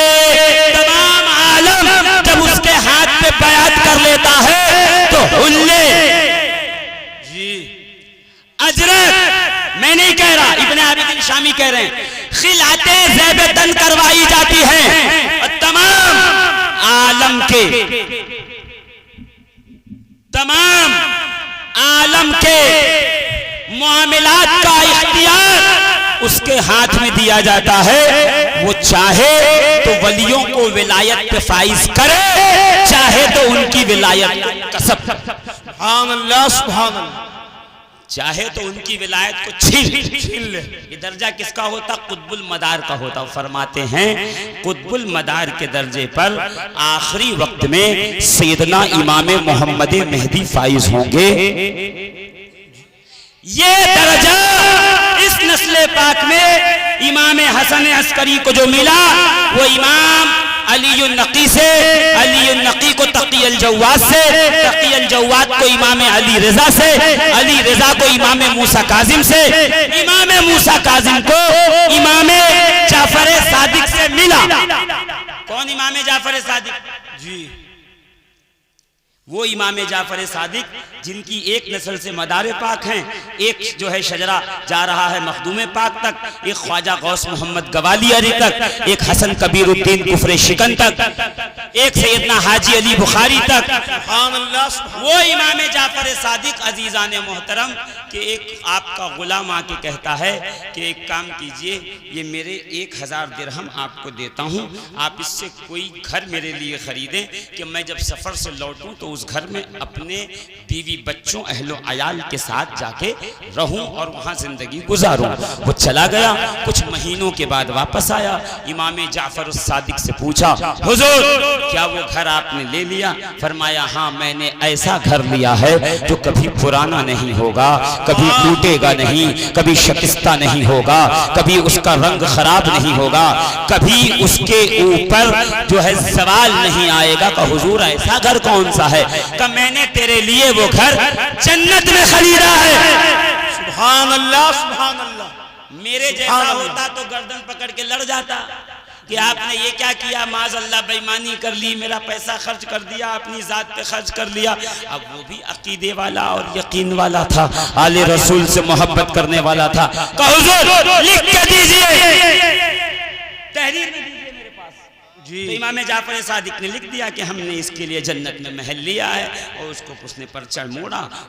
तमाम आलम जब उसके हाथ पे बयात कर लेता है तो हुल्ले जी अजरत, मैं नहीं कह रहा, इब्ने आबिदीन शामी कह रहे हैं, खिलाते ज़ेबतन करवाई जाती हैं और तमाम आलम के मामलात का इख्तियार उसके हाथ में दिया जाता है। वो चाहे तो वलियों को विलायत पे फाइज करे, चाहे तो उनकी विलायत कसब, सुभान अल्लाह सुभान अल्लाह, चाहे तो उनकी विलायत को छीन ले। ये दर्जा किसका होता? कुतुबुल मदार का होता। फरमाते हैं कुतुबुल मदार के दर्जे पर आखिरी वक्त में सैयदना इमाम मोहम्मद मेहदी फाइज होंगे। ये दर्जा इस नस्ल पाक में इमाम हसन अस्करी को जो मिला वो इमाम अली नकी से, अली नकी को तकी अल जव्वाद से, तकी अल जव्वाद को इमाम अली रजा से, अली रजा को इमाम मूसा काजिम से, इमाम मूसा काजिम को इमाम जाफर सादिक से मिला। कौन इमाम जाफर सादिक? जी, वो इमाम जाफर सादिक जिनकी एक नस्ल से मदार पाक हैं, एक जो है शजरा जा रहा है मखदूम पाक तक, एक ख्वाजा गौस मोहम्मद गवालियरी तक, एक हसन कबीरुद्दीन कुफरे शिकन तक, एक सैयदना हाजी अली बुखारी तक। वो इमाम जाफर सादिक अजीजान मोहतरम कि एक आपका गुलाम आके कहता है कि एक काम कीजिए, ये मेरे 1000 दिरहम आपको देता हूँ, आप इससे कोई घर मेरे लिए खरीदें कि मैं जब सफ़र से लौटूं तो उस घर में अपने बीवी बच्चों अहलो अयाल के साथ जाके रहूं और वहाँ ज़िंदगी गुजारूं। वो चला गया, कुछ महीनों के बाद वापस आया, इमाम जाफर सादिक से पूछा, हुजूर क्या वो घर आपने ले लिया? फरमाया हाँ, मैंने ऐसा घर लिया है जो कभी पुराना नहीं होगा, कभी टूटेगा नहीं, कभी शिकस्ता नहीं होगा, कभी उसका रंग खराब नहीं होगा, कभी उसके ऊपर जो है सवाल नहीं आएगा कि हुजूर ऐसा घर कौन सा है? कि मैंने तेरे लिए वो घर जन्नत में खरीदा है। सुभान अल्लाह, सुभान अल्लाह। मेरे जैसा होता तो गर्दन पकड़ के लड़ जाता कि आपने ये क्या किया, माज अल्लाह बेईमानी कर ली, मेरा पैसा खर्च कर दिया, अपनी जात पे खर्च कर लिया। अब वो भी अकीदे वाला और यकीन वाला था, आले रसूल से मोहब्बत करने वाला था। कहो हुजूर लिख के दीजिए, तहरीर में दीजिए मेरे पास। जी, तो इमाम जाफर सादिक ने लिख दिया कि हमने इसके लिए जन्नत में महल लिया है, और उसको उसने पर्चा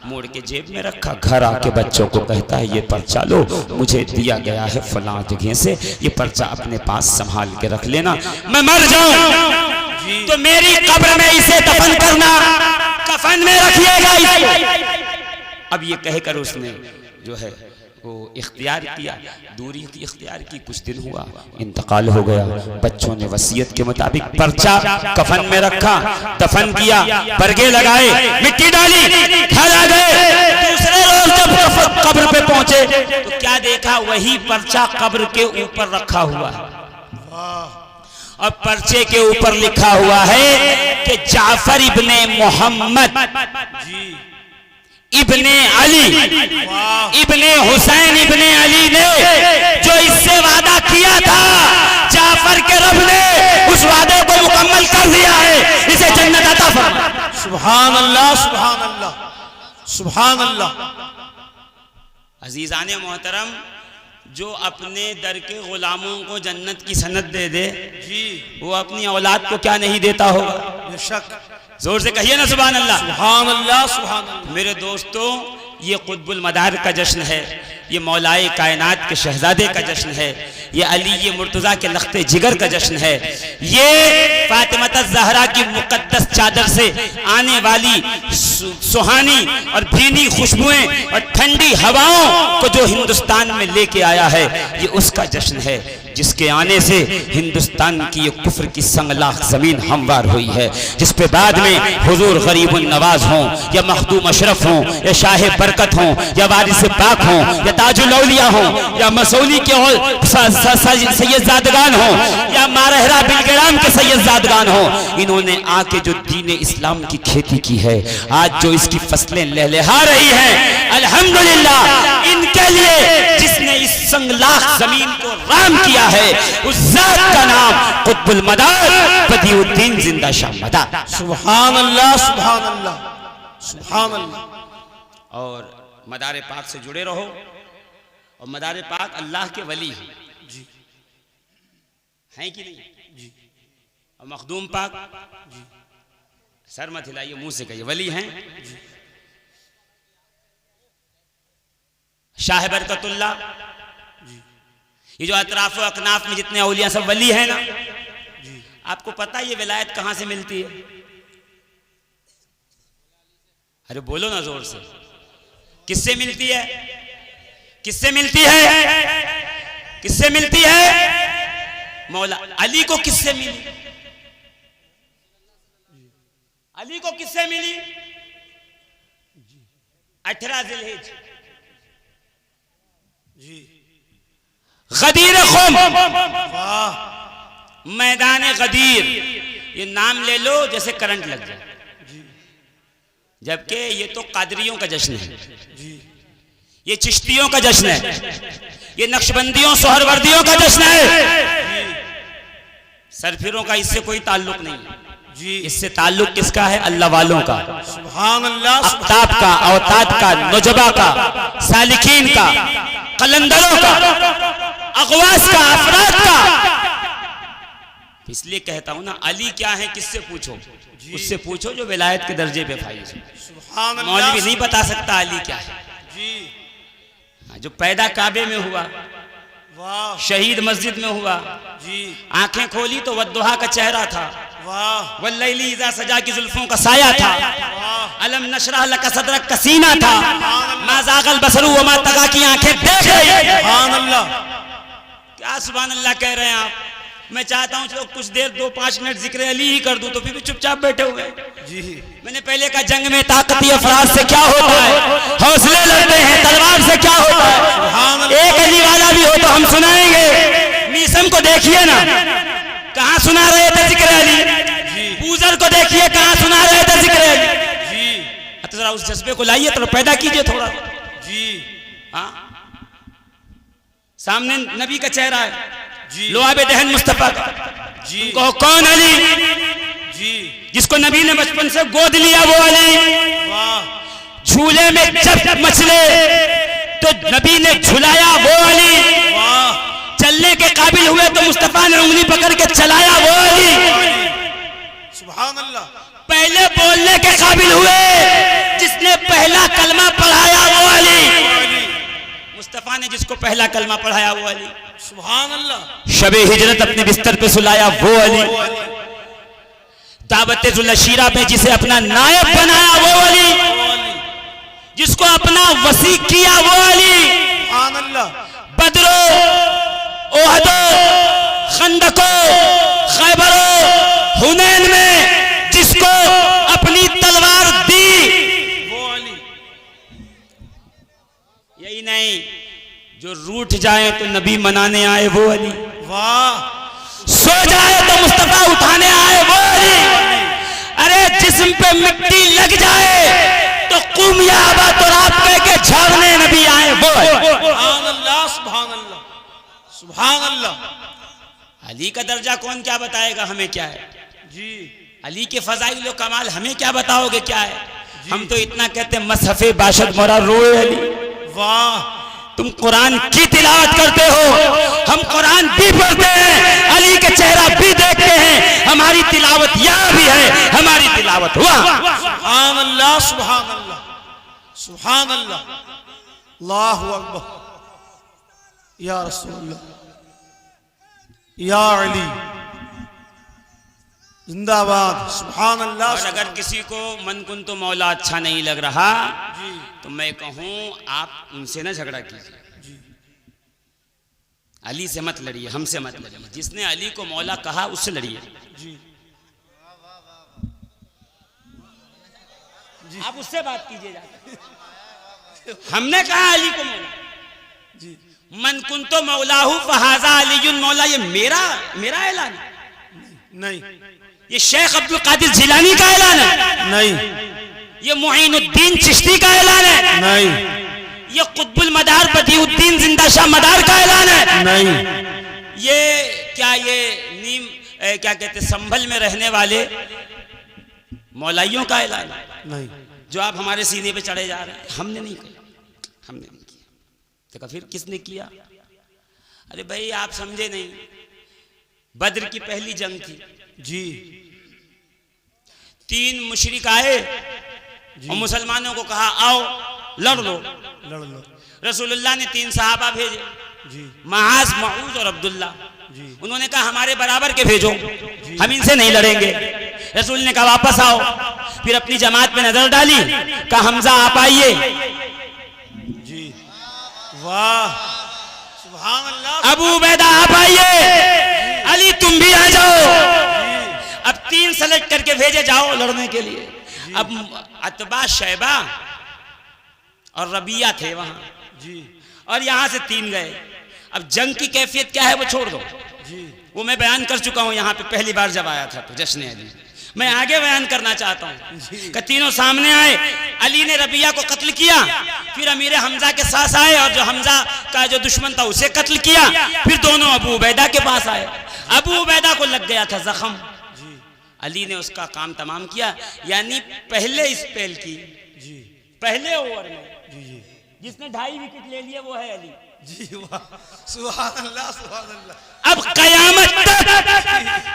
मोड़ के जेब में रखा। घर आके बच्चों को कहता है ये पर्चा लो, मुझे दिया गया है फलां जगह से, ये पर्चा अपने पास संभाल के रख लेना, मैं मर जाऊं तो मेरी कब्र में इसे दफन करना, कफन में रखिएगा इसको। अब ये कहकर उसने जो है वो इख्तियार किया, दूरी की इख्तियार की। कुछ दिन हुआ, इंतकाल हो गया। बच्चों ने वसीयत के मुताबिक पर्चा कफन में रखा, दफन किया, बरगे लगाए, मिट्टी डाली, घर आ गए। दूसरे रोज जब कब्र पे पहुंचे तो क्या देखा, वही पर्चा कब्र के ऊपर रखा हुआ है, और पर्चे के ऊपर लिखा हुआ है कि जाफर इब्ने मोहम्मद इब्ने अली इब्ने हुसैन इब्ने अली ने जो इससे वादा किया था, जाफर के रब ने उस वादे को मुकम्मल कर दिया है, इसे जन्नत अता फरमा। सुभान अल्लाह, सुभान अल्लाह, सुभान अल्लाह। अजीजाने मोहतरम, जो अपने दर के गुलामों को जन्नत की सनद दे दे, जी, वो अपनी औलाद को क्या नहीं देता होगा? बेशक। जोर से कहिए ना सुभान अल्लाह। सुभान अल्लाह, सुभान अल्लाह। मेरे दोस्तों, ये कुतुबुल मदार का जश्न है, ये मौलाए कायनात के शहजादे का जश्न है, ये अली ये मुर्तज़ा के लख्ते जिगर का जश्न है, ये फातिमा ज़हरा की मुक़द्दस चादर से आने वाली सुहानी और भीनी खुशबुएं और ठंडी हवाओं को जो हिंदुस्तान में लेके आया है, ये उसका जश्न है, जिसके आने से हिंदुस्तान की ये कुफ्र की संगलाख जमीन हमवार हुई है, जिस पे बाद में हुजूर गरीबुन नवाज हों या मखदूम अशरफ हों या शाह बरकत हों या वारिस पाक हों या ताजुल औलिया हों या मसौली के सैयदजादगान हों या मारहरा बिलगराम के सैयदजादगान हों, इन्होंने आके जो दीन इस्लाम की खेती की है, आज जो इसकी फसलें लहलहा रही हैं, अल्हम्दुलिल्लाह इनके लिए जिसने इस संगलाख जमीन को राम किया है, उस जात का नाम कुतुबुल मदार बदिउद्दीन जिंदा शाह मदार। सुभान अल्लाह, सुभान अल्लाह, सुभान अल्लाह। और मदार पाक से जुड़े रहो, और मदार पाक अल्लाह के वली हैं, जी, हैं कि नहीं? जी। और मखदूम पाक, जी, सर मत हिलाइए, मुंह से कहिए, वली हैं। जी। शाह बरकतुल्लाह, ये जो अतराफ व अकनाफ में जितने औलिया सब वली हैं ना, आपको पता है ये विलायत कहां से मिलती है? अरे बोलो ना जोर से, किससे मिलती है? किससे मिलती है? किससे मिलती है? मौला अली को किससे मिली? अली को किससे मिली? 18 ज़िलहिज, जी, गदीर खुम, मैदान गदीर, ये नाम ले लो जैसे करंट लग जाए। जबकि ये तो कादरियों का जश्न है, ये चिश्तियों का जश्न है, ये नक्शबंदियों सोहरवर्दियों का जश्न है। सरफिरों का इससे कोई ताल्लुक नहीं जी। इससे ताल्लुक किसका है? अल्लाह वालों का, सुभान अल्लाह, अफ्ताब का, औताद का, नुजबा का, सालिकीन का, कलंदरों का, अगवास का, अफराद का। इसलिए कहता हूं ना, अली क्या है किससे पूछो? उससे पूछो जो विलायत के दर्जे पे फाइज है। मौलवी नहीं बता सकता अली क्या है जी। जो पैदा काबे में हुआ, शहीद मस्जिद में हुआ जी, आंखें खोली तो वद्दुहा का चेहरा था, वल्लैली इज़ा सजा की जुल्फों का साया था, अलम नशरह लका सदरक का सीना था, मा ज़ागल बसरु व मा तगा की आंखें देख रही। सुभान अल्लाह, क्या सुभान अल्लाह कह रहे हैं आप? मैं चाहता हूं चलो कुछ देर 2-5 मिनट जिक्र अली ही कर दूं, तो फिर भी चुपचाप बैठे हुए जी। मैंने पहले कहा जंग में ताकती अफराद से क्या होता है, हौसले लड़ते हैं, तलवार से क्या होता है। एक अली वाला भी हो तो हम सुनाएंगे। मीसम को देखिए ना, कहां सुना रहे थे जिक्र अली। पूजर को देखिए कहां सुना रहे थे जिक्र अली जी। तो जरा उस जज्बे को लाइए, तो पैदा कीजिए थोड़ा जी। हाँ, सामने नबी का चेहरा है, लोआबे दहन मुस्तफा का जी। कहो कौन अली जी? जिसको नबी ने बचपन से गोद लिया वो अली। झूले में जब मचले तो नबी ने झुलाया वो अली। चलने के काबिल हुए तो मुस्तफा ने उंगली पकड़ के चलाया वो अली। सुभान अल्लाह। पहले बोलने के काबिल हुए, जिसने पहला कलमा पढ़ाया वो अली। मुस्तफा ने जिसको पहला कलमा पढ़ाया वो अली। सुभान अल्लाह। शबे हिजरत अपने बिस्तर पे सुलाया वो अली। दावत जुलशीरा में जिसे अपना नायब बनाया वो अली। जिसको अपना वसी किया वो अली। सुभान अल्लाह। बदरो, ओहदो, खंदको, खैबरो, हुनैन में जिसको अपनी तलवार दी वो अली। यही नहीं, जो रूठ जाए तो नबी मनाने आए वो अली। वाह। सो जाए तो मुस्तफा उठाने आए वो अली। अरे जिस्म पे मिट्टी लग जाए तो कुम या अबा तुराब कह के झाड़ने नबी आए वो अली। सुभान अल्लाह, सुभान अल्लाह, सुभान अल्लाह। अली का दर्जा कौन क्या बताएगा हमें क्या है जी। अली के फजाइल व कमाल हमें क्या बताओगे क्या है? हम तो इतना कहते हैं मसहफे बाशद मोरा रोए अली। वाह। तुम कुरान की तिलावत करते हो, हम कुरान भी पढ़ते हैं, अली का चेहरा भी देखते हैं। हमारी तिलावत यहाँ भी है, हमारी तिलावत वहाँ। सुभान अल्लाह, सुभान अल्लाह, सुभान अल्लाह, अल्लाहु अकबर, या रसूल अल्लाह, या अली जिंदाबाद। सुभान अल्लाह। और अगर किसी को मन कुन तो मौला अच्छा नहीं लग रहा तो मैं कहूं आप उनसे ना झगड़ा कीजिए, अली से मत लड़िए, हमसे मत लड़िए। जिसने अली को मौला कहा उससे लड़िए। आप उससे बात कीजिए जाकर। हमने कहा अली को मौला, मन कुन तो मौलाहू फहाजा अलीयुन मौला, ये मेरा ऐलान नहीं, ये शेख अब्दुल कादिर जिलानी का ऐलान है नहीं, ये मुईनुद्दीन चिश्ती का ऐलान है नहीं, ये कुतुबुल मदार बदिउद्दीन जिंदा शाह मदार का ऐलान है नहीं, ये क्या ये नीम क्या कहते संभल में रहने वाले मौलाइयों का ऐलान है नहीं, जो आप हमारे सीने पे चढ़े जा रहे हैं। हमने नहीं किया, हमने नहीं किया। तो फिर किसने किया? अरे भाई आप समझे नहीं, बद्र की पहली जंग थी जी। 3 मुशरिक आए और मुसलमानों को कहा आओ लड़ लो। रसूलुल्लाह ने 3 सहाबा भेजे जी, महाज, मऊज और अब्दुल्ला जी। उन्होंने कहा हमारे बराबर के भेजो, हम इनसे नहीं लड़ेंगे। रसूल ने कहा वापस आओ। फिर अपनी जमात पे नजर डाली, कहा हमजा आप आइए जी। वाह, सुभान अल्लाह। अबू उबैदा आप आइए, अली तुम भी आ जाओ। अब 3 सेलेक्ट करके भेजे जाओ लड़ने के लिए। अब अतबा, शैबा और रबिया थे वहां जी, और यहां से 3 गए। अब जंग की कैफियत क्या है वो छोड़ दो, वो मैं बयान कर चुका हूं यहाँ पे पहली बार जब आया था तो जश्न अली। मैं आगे बयान करना चाहता हूँ कि तीनों सामने आए। अली ने रबिया को कत्ल किया, फिर अमीर हमजा के साथ आए और जो हमजा का जो दुश्मन था उसे कत्ल किया, फिर दोनों अबू उबैदा के पास आए। अबू उबैदा को लग गया था जख्म, अली ने उसका काम तमाम किया। यानी पहले स्पेल की पहले ओवर में जिसने 2.5 विकेट ले लिए वो है अली। सुभान अल्लाह, सुभान अल्लाह। अब कयामत तक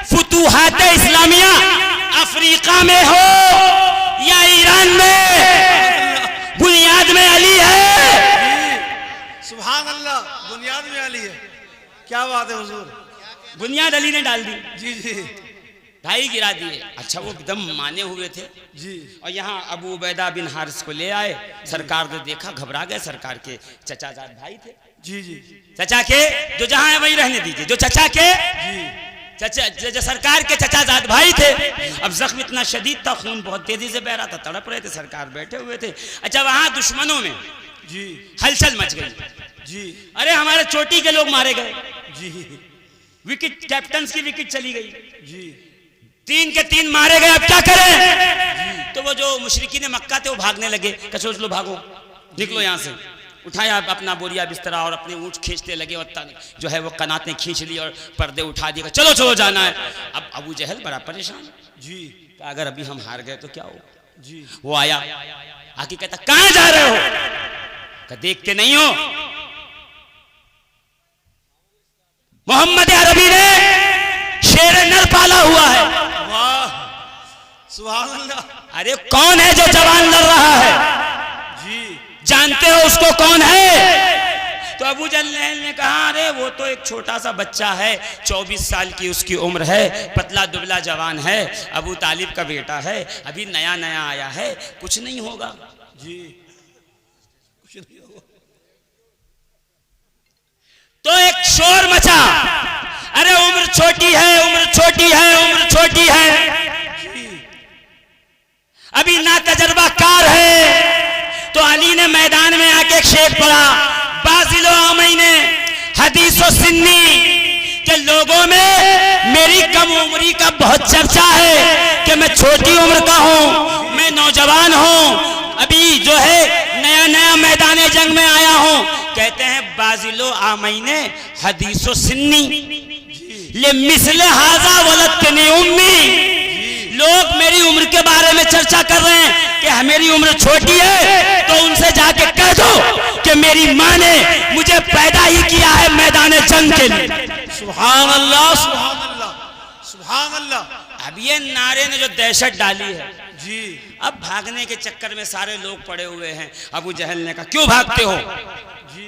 फुतूहात इस्लामिया अफ्रीका में हो या ईरान में, बुनियाद में अली है। सुभान अल्लाह, बुनियाद में अली है। क्या बात है हुजूर, बुनियाद अली ने डाल दी। जी 2.5 गिरा दिए। अच्छा वो एकदम माने हुए थे जी। और यहाँ अबू उबैदा बिन हारिस को ले आए। सरकार ने देखा, घबरा गए। सरकार के चचाजाद भाई थे। जी चचा के जो जहां है वहीं रहने दीजिए, जो चचा के जो सरकार के चचाजाद भाई थे। अब जख्म इतना शदीद था, खून बहुत तेजी से बह रहा था, तड़प रहे थे, सरकार बैठे हुए थे। अच्छा वहां दुश्मनों में हलचल मच गई। अरे हमारे चोटी के लोग मारे गए, विकेट कैप्टन की विकेट चली गई, 3 के 3 मारे गए, अब क्या करें? तो वो जो मुशरिकीन मक्का थे वो भागने लगे। सोच लो भागो, निकलो यहाँ से। उठाया अपना बोरिया बिस्तरा और अपने ऊँट खींचते लगे और जो है वो कनातें खींच ली और पर्दे उठा दिए, चलो चलो जाना है। अब अबू जहल बड़ा परेशान तो अगर अभी हम हार गए तो क्या हो। वो आया, आके कहता कहाँ जा रहे हो? देखते नहीं हो मोहम्मद अरबी ने शेर नर पाला हुआ है। वाह सुभान अल्लाह। अरे कौन है जो जवान लड़ रहा है? जानते हो उसको कौन है? तो अबू जहल ने कहा अरे वो तो एक छोटा सा बच्चा है, 24 साल की उसकी उम्र है, पतला दुबला जवान है, अबू तालिब का बेटा है, अभी नया नया आया है, कुछ नहीं होगा। कुछ नहीं होगा। तो एक शोर मचा, अरे उम्र छोटी है, उम्र छोटी है, उम्र छोटी है, अभी ना तजर्बा कार है। तो अली ने मैदान में आके एक शेर पढ़ा, बाजिलो आमैने हदीसो सिन्नी, के लोगों में मेरी कम उम्री का बहुत चर्चा है कि मैं छोटी उम्र का हूँ, मैं नौजवान हूँ, अभी जो है नया नया मैदान जंग में आया हूँ। कहते हैं बाजिलो आमैने हदीसो सिन्नी ले मिसले हाजा वलदतनी उम्मी, लोग मेरी उम्र के बारे में चर्चा कर रहे हैं कि मेरी उम्र छोटी है, तो उनसे जाके कह दो कि मेरी माँ ने मुझे पैदा ही किया है मैदान जंग के लिए। सुभान अल्लाह, सुभान अल्लाह, सुभान अल्लाह। अब ये नारे ने जो दहशत डाली है अब भागने के चक्कर में सारे लोग पड़े हुए हैं। अबू जहल ने कहा क्यों भागते हो?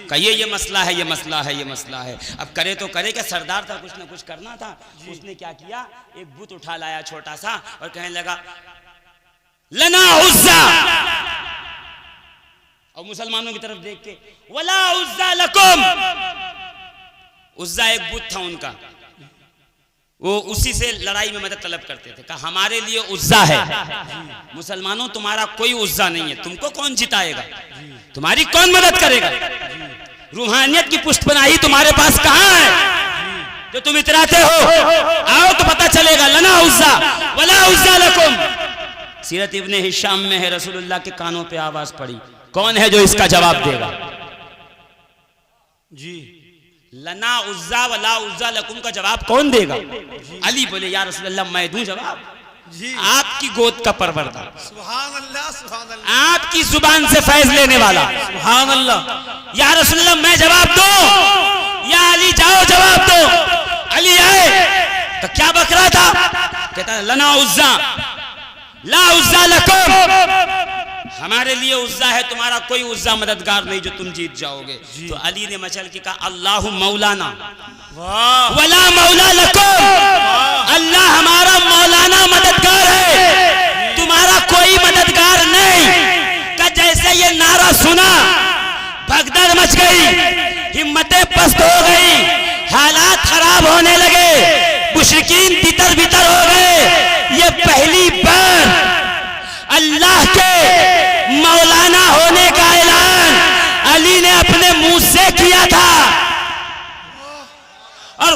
कहिए ये मसला है, ये मसला है, ये मसला है। अब करे तो करे क्या, सरदार था, कुछ ना कुछ करना था। उसने क्या किया, एक बुत उठा लाया छोटा सा और कहने लगा लना उज़्ज़ा, और मुसलमानों की तरफ देख के वला उज़्ज़ा लकुम, उज़्ज़ा एक बुत था उनका, वो उसी से लड़ाई में मदद तलब करते थे। कहा हमारे लिए उज़्ज़ा है, मुसलमानों तुम्हारा कोई उज़्ज़ा नहीं है, तुमको कौन जिताएगा, तुम्हारी कौन मदद करेगा, रूहानियत की पुष्टपनाही तुम्हारे पास कहां है जो तुम इतराते हो? आओ तो पता चलेगा। लना उज़्ज़ा वला उज़्ज़ा लकुम। सीरत इब्ने हिशाम में है, रसूलुल्लाह के कानों पे आवाज पड़ी, कौन है जो इसका जवाब देगा? लना उज़्ज़ा वला उज़्ज़ा लकुम का जवाब कौन देगा? अली बोले या रसूलल्लाह मैं दूं जवाब? आपकी गोद का परवरदा, सुभान अल्लाह, सुभान अल्लाह, आपकी जुबान से फैज लेने वाला, सुभान अल्लाह। या रसूलल्लाह मैं जवाब दो या अली जाओ जवाब दो? अली आए तो क्या बक रहा था? कहता लना उज़्ज़ा ला उज़्ज़ा लकुम, हमारे लिए उज़्ज़ा है, तुम्हारा कोई उज़्ज़ा मददगार नहीं जो तुम जीत जाओगे। तो अली ने मचल के कहा अल्लाहु मौलाना वला मौला लकुम, अल्लाह हमारा मौलाना मददगार है, तुम्हारा कोई मददगार नहीं। का जैसे ये नारा सुना भगदड़ मच गई, हिम्मतें पस्त हो गई, हालात खराब होने लगे, मुशरिकीन तितर बितर हो गए। ये पहली बार अल्लाह के मौलाना होने का ऐलान अली ने अपने मुंह से किया था और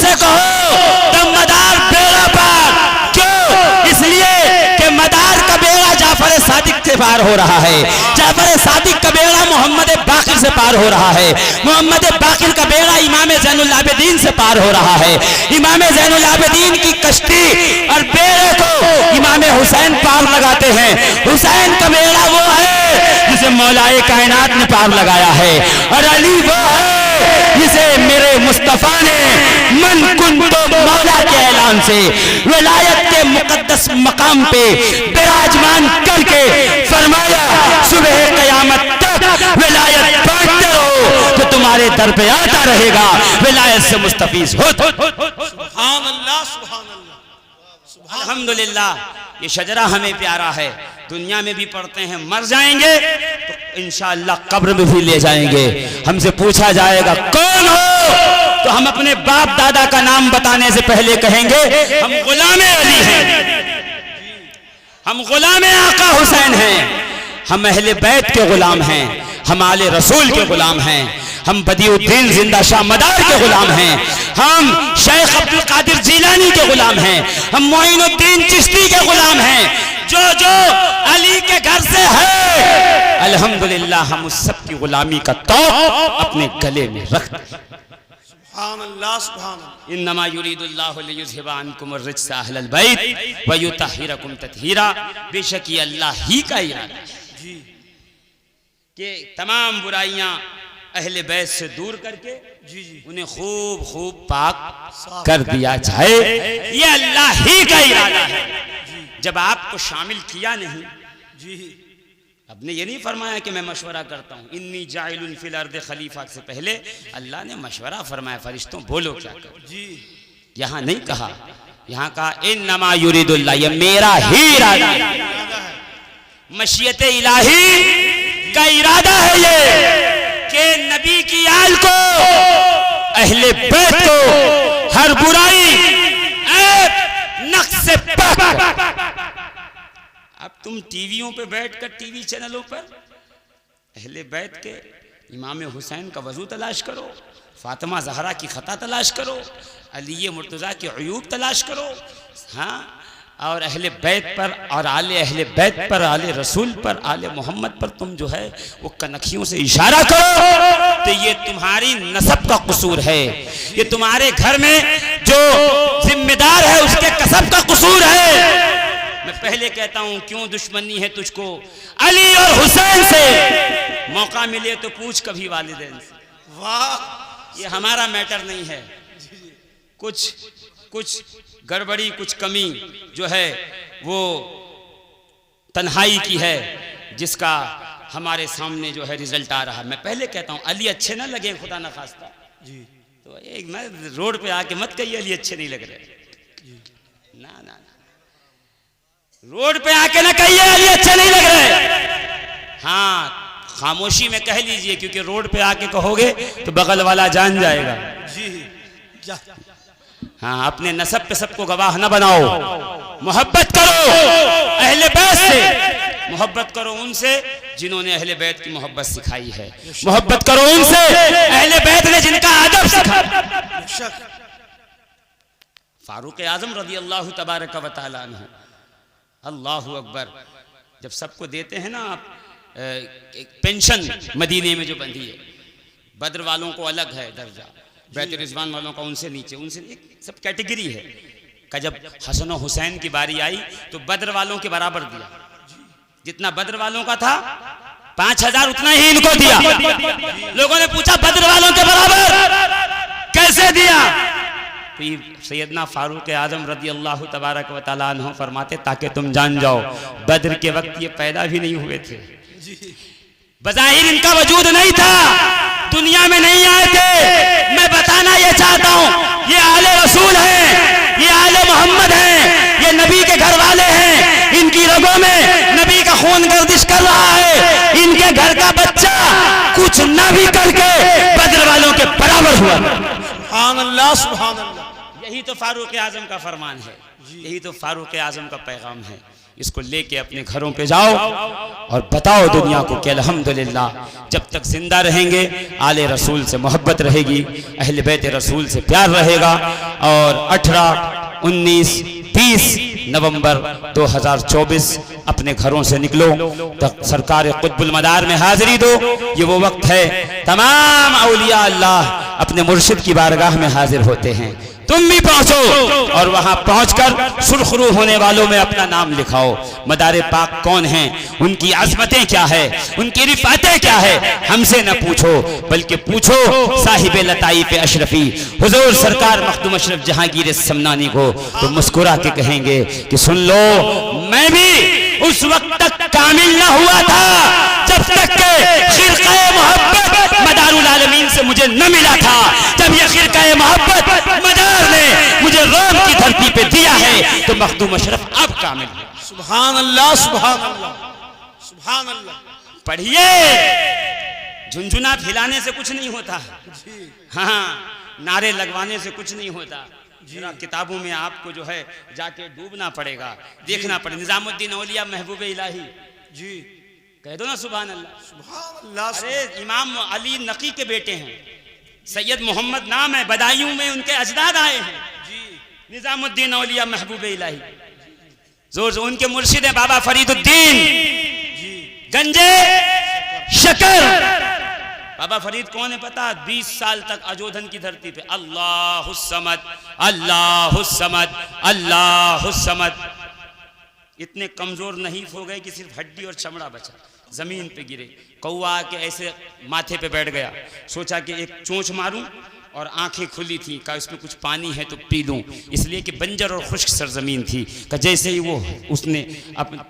से कहो तुम मदार बेड़ा पार। क्यों? इसलिए कि मदार का बेड़ा जाफर सादिक से पार हो रहा है, जाफर सादिक का बेड़ा मोहम्मद बाकिर से पार हो रहा है, मोहम्मद बाकिर का बेड़ा इमाम ज़ैनुल आबिदीन से पार हो रहा है, इमाम ज़ैनुल आबिदीन की कश्ती और बेड़े को इमाम हुसैन पार लगाते हैं। हुसैन का बेड़ा वो है जिसे मौलाए कायनात ने पार लगाया है, और अली वो है जिसे मेरे मुस्तफा ने मन कुंतो मौला के ऐलान से विलायत के मुकद्दस मकाम पे विराजमान करके फरमाया सुबह क़यामत तक विलायत बांटते रहो तो तुम्हारे दर पे आता रहेगा, विलायत से मुस्तफीज हो। सुभान अल्लाह, सुभान अल्लाह। अल्हम्दुलिल्लाह, ये शजरा हमें प्यारा है, दुनिया में भी पढ़ते हैं, मर जाएंगे तो इंशाअल्लाह कब्र में भी ले जाएंगे। हमसे पूछा जाएगा कौन हो, तो हम अपने बाप दादा का नाम बताने से पहले कहेंगे हम गुलाम अली हैं, हम गुलाम आका हुसैन हैं, हम अहले बैत के गुलाम हैं, हम आले रसूल के गुलाम हैं, हम बदियुद्दीन जिंदा शाह मदार के गुलाम हैं, हम शेख अब्दुल कादिर जीलानी के गुलाम हैं, हम मोइनुद्दीन चिश्ती के गुलाम हैं। जो जो अली के घर से है अल्हम्दुलिल्लाह हम उस सब की गुलामी का तौक़ अपने गले में रखते हैं। सुभान अल्लाह, सुभान अल्लाह। इन्नमा युरीदुल्लाहु लियुज़हिबा अन्कुम अर्रिज्सा अहलल बैत व युतहिरकुम तत्हीरा। बेशक ये अल्लाह ही का इरादा है जी कि तमाम बुराइयां अहले बैत से दूर करके जी जी उन्हें खूब खूब पाक कर दिया जाए, ये अल्लाह ही का इरादा है। जब आपको शामिल किया नहीं, जी आपने ये नहीं फरमाया कि मैं मशवरा करता हूँ, इन्नी जाइलुन फिल अर्द खलीफा से पहले अल्लाह ने मशवरा फरमाया, फरिश्तों बोलो क्या करो। जी यहाँ नहीं कहा, यहाँ कहा इन्नमा युरीदुल्लाह, ये मेरा ही इरादा है, मशीयत इलाही का इरादा है ये कि नबी की आल को अहले बैत को हर बुराई ऐब नक्श से पाक। अब तुम टीवियों पे बैठकर टीवी चैनलों पर अहले बैत के इमाम हुसैन का वजू तलाश करो, फातिमा जहरा की खता तलाश करो, अली मुर्तज़ा के अयूब तलाश करो, हाँ, और अहले बैत पर और आले अहले बैत पर, आले रसूल पर, आले मोहम्मद पर तुम जो है वो कनखियों से इशारा करो, तो ये तुम्हारी नसब का कसूर है, ये तुम्हारे घर में जो जिम्मेदार है उसके कसब का कसूर है। मैं पहले कहता हूं क्यों दुश्मनी है तुझको अली और हुसैन से, मौका मिले तो पूछ कभी वालिदैन से। वाह, ये हमारा मैटर नहीं है, कुछ गड़बड़ी कुछ कमी जो है वो तन्हाई की है जिसका हमारे सामने जो है रिजल्ट आ रहा है। मैं पहले कहता हूं अली अच्छे ना लगे खुदा न खास्ता जी तो एक मैं रोड पे आके मत कहिए अली अच्छे नहीं लग रहे, ना ना ना, रोड पे आके ना कहिए अली अच्छे नहीं लग रहे, हाँ खामोशी में कह लीजिए, क्योंकि रोड पे आके कहोगे तो बगल वाला जान जाएगा। जी जा हाँ, अपने नसब पे सबको गवाह न बनाओ, मोहब्बत करो अहले बैत से, मोहब्बत करो उनसे जिन्होंने अहले बैत की मोहब्बत सिखाई है, मोहब्बत करो उनसे अहले बैत ने जिनका अदब सिखाया। फारूक आजम रज़ी अल्लाह तबारक व तआला अन्हु, अल्लाहु अकबर, जब सबको देते हैं ना आप पेंशन मदीने में जो बंधी है, बद्र वालों को अलग है दर्जा, बैत रिजवान वालों का उनसे नीचे, उनसे एक सब कैटेगरी है का। जब हसन और हुसैन की बारी आई तो बद्र वालों के बराबर दिया, जितना बद्र वालों का था 5000 उतना ही इनको दिया। लोगों ने पूछा बद्र वालों के बराबर कैसे दिया, तो ये सैयदना फारूक आजम रज़ी अल्लाह तबारक व तआला अन्हु फरमाते ताकि तुम जान जाओ बद्र के वक्त ये पैदा भी नहीं हुए थे, बज़ाहिर इनका वजूद नहीं था, दुनिया में नहीं आए थे। मैं बताना ये चाहता हूँ ये आले रसूल हैं, ये आले मोहम्मद हैं, ये नबी के घर वाले हैं, इनकी रगों में नबी का खून गर्दिश कर रहा है, इनके घर का बच्चा कुछ न भी करके बद्र वालों के बराबर हुआ। सुभान अल्लाह, सुभान अल्लाह। यही तो फारूक आजम का फरमान है, यही तो फारूक आजम का पैगाम है। इसको लेके अपने घरों पे जाओ और बताओ दुनिया को कि अल्हम्दुलिल्लाह जब तक जिंदा रहेंगे आले रसूल से मोहब्बत रहेगी, अहले बैत रसूल से प्यार रहेगा। और 18, 19, 30 नवंबर 2024 अपने घरों से निकलो, तक सरकार कुतुबुल मदार में हाजिरी दो। ये वो वक्त है तमाम औलिया अल्लाह अपने मुर्शिद की बारगाह में हाजिर होते हैं। तुम भी पहुंचो और वहां पहुंचकर सुरखरू होने वालों में अपना नाम लिखाओ। मदारे पाक कौन हैं, उनकी अज़मतें क्या है, उनकी रिफ़ातें क्या है, हमसे न पूछो बल्कि पूछो साहिबे लताइफ़े अशरफी हुजूर सरकार मखदूम अशरफ जहांगीर समनानी को। तो मुस्कुरा के कहेंगे कि सुन लो, मैं भी उस वक्त तक कामिल न हुआ था जब तक के खिरक़े मोहब्बत मदारुल आलमीन से मुझे न मिला था। जब ये खिरक़े मोहब्बत मदार ने मुझे रोम की धरती पे दिया है तो मखदूम अशरफ अब कामिल है। सुभान अल्लाह, सुभान अल्लाह, सुभान अल्लाह। पढ़िए, झुनझुना खिलाने से कुछ नहीं होता, हाँ नारे लगवाने से कुछ नहीं होता। जरा किताबों में आपको जो है जाके डूबना पड़ेगा, देखना पड़ेगा। निजामुद्दीन औलिया महबूब इलाही जी, कह दो ना सुभान अल्लाह, सुभान अल्लाह। अरे इमाम अली नकी के बेटे हैं, सैयद मोहम्मद नाम है, बदायूं में उनके अजदाद आए हैं जी। निजामुद्दीन औलिया महबूब इलाही। जोर से उनके मुर्शिद हैं बाबा फरीदुद्दीन गंजे शकर। बाबा फरीद कौन है पता? 20 साल तक अजोधन की धरती पे अल्लाहुस्समद अल्लाहुस्समद अल्लाहुस्समद, इतने कमजोर नहीं हो गए कि सिर्फ हड्डी और चमड़ा बचा। जमीन पे गिरे, कौआ के ऐसे माथे पे बैठ गया, सोचा कि एक चोंच मारूं, और आंखें खुली थी, कहा इसमें कुछ पानी है तो पी लूं, इसलिए कि बंजर और खुश्क सरजमीन थी। का जैसे ही वो उसने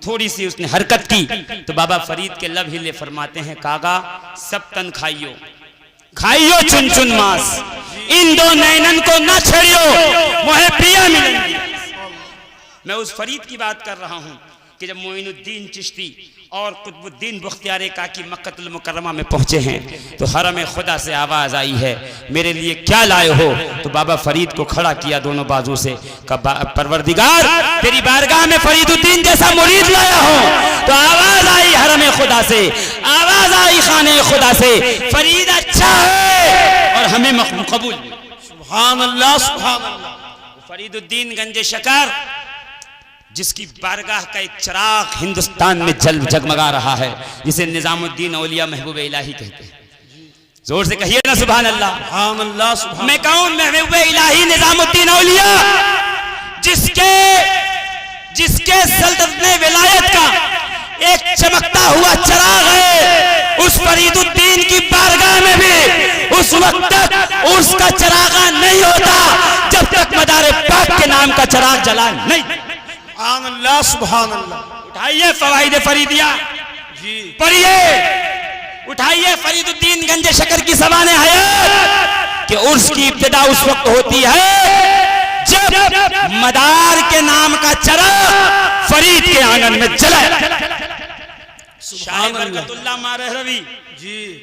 थोड़ी सी उसने हरकत की तो बाबा फरीद के लब हिले, फरमाते हैं कागा सब तन खाइयो खाइयो चुन चुन मांस, इन दो नैनन को ना छेड़ियो मोहे पिया मिलेंगी। मैं उस फरीद की बात कर रहा हूं कि जब मोइनुद्दीन चिश्ती और कुतुबुद्दीन बख्तियार काकी मक्कतुल मुकर्रमा में पहुंचे हैं तो हरम खुदा से आवाज आई है, मेरे लिए क्या लाए हो? तो बाबा फरीद को खड़ा किया दोनों बाजू से, कहा परवरदिगार तेरी बारगाह में फरीदुद्दीन जैसा मुरीद लाया हूं। तो आवाज आई हरम खुदा से, आवाज आई खाने खुदा से, फरीद अच्छा है और हमें कबूल। सुभान अल्लाह, सुभान अल्लाह। फरीदुद्दीन गंजे शकर जिसकी बारगाह का एक चिराग हिंदुस्तान में जगमगा रहा है, जिसे निजामुद्दीन औलिया महबूब इलाही कहते हैं। जोर से कहिए ना सुभान अल्लाह, सुभान अल्लाह, सुभान। मैं कहूं महबूब इलाही निजामुद्दीन औलिया, जिसके सल्तनत विलायत का एक चमकता हुआ चिराग है, उस फरीदुद्दीन की बारगाह में भी उस वक्त तक उसका चिराग नहीं होता जब तक मदारे पाक के नाम का चिराग जला नहीं। सुभान अल्लाह, सुभान अल्लाह। उठाइए फवाइद फरीदिया जी, पढ़िए, उठाइए फरीदुद्दीन गंजे शकर की ज़बाने हयात कि उर्स की इब्तिदा उस वक्त होती है जब मदार के नाम का चिराग फरीद के आंगन में जला। शाह बरकतुल्लाह मारहरवी जी,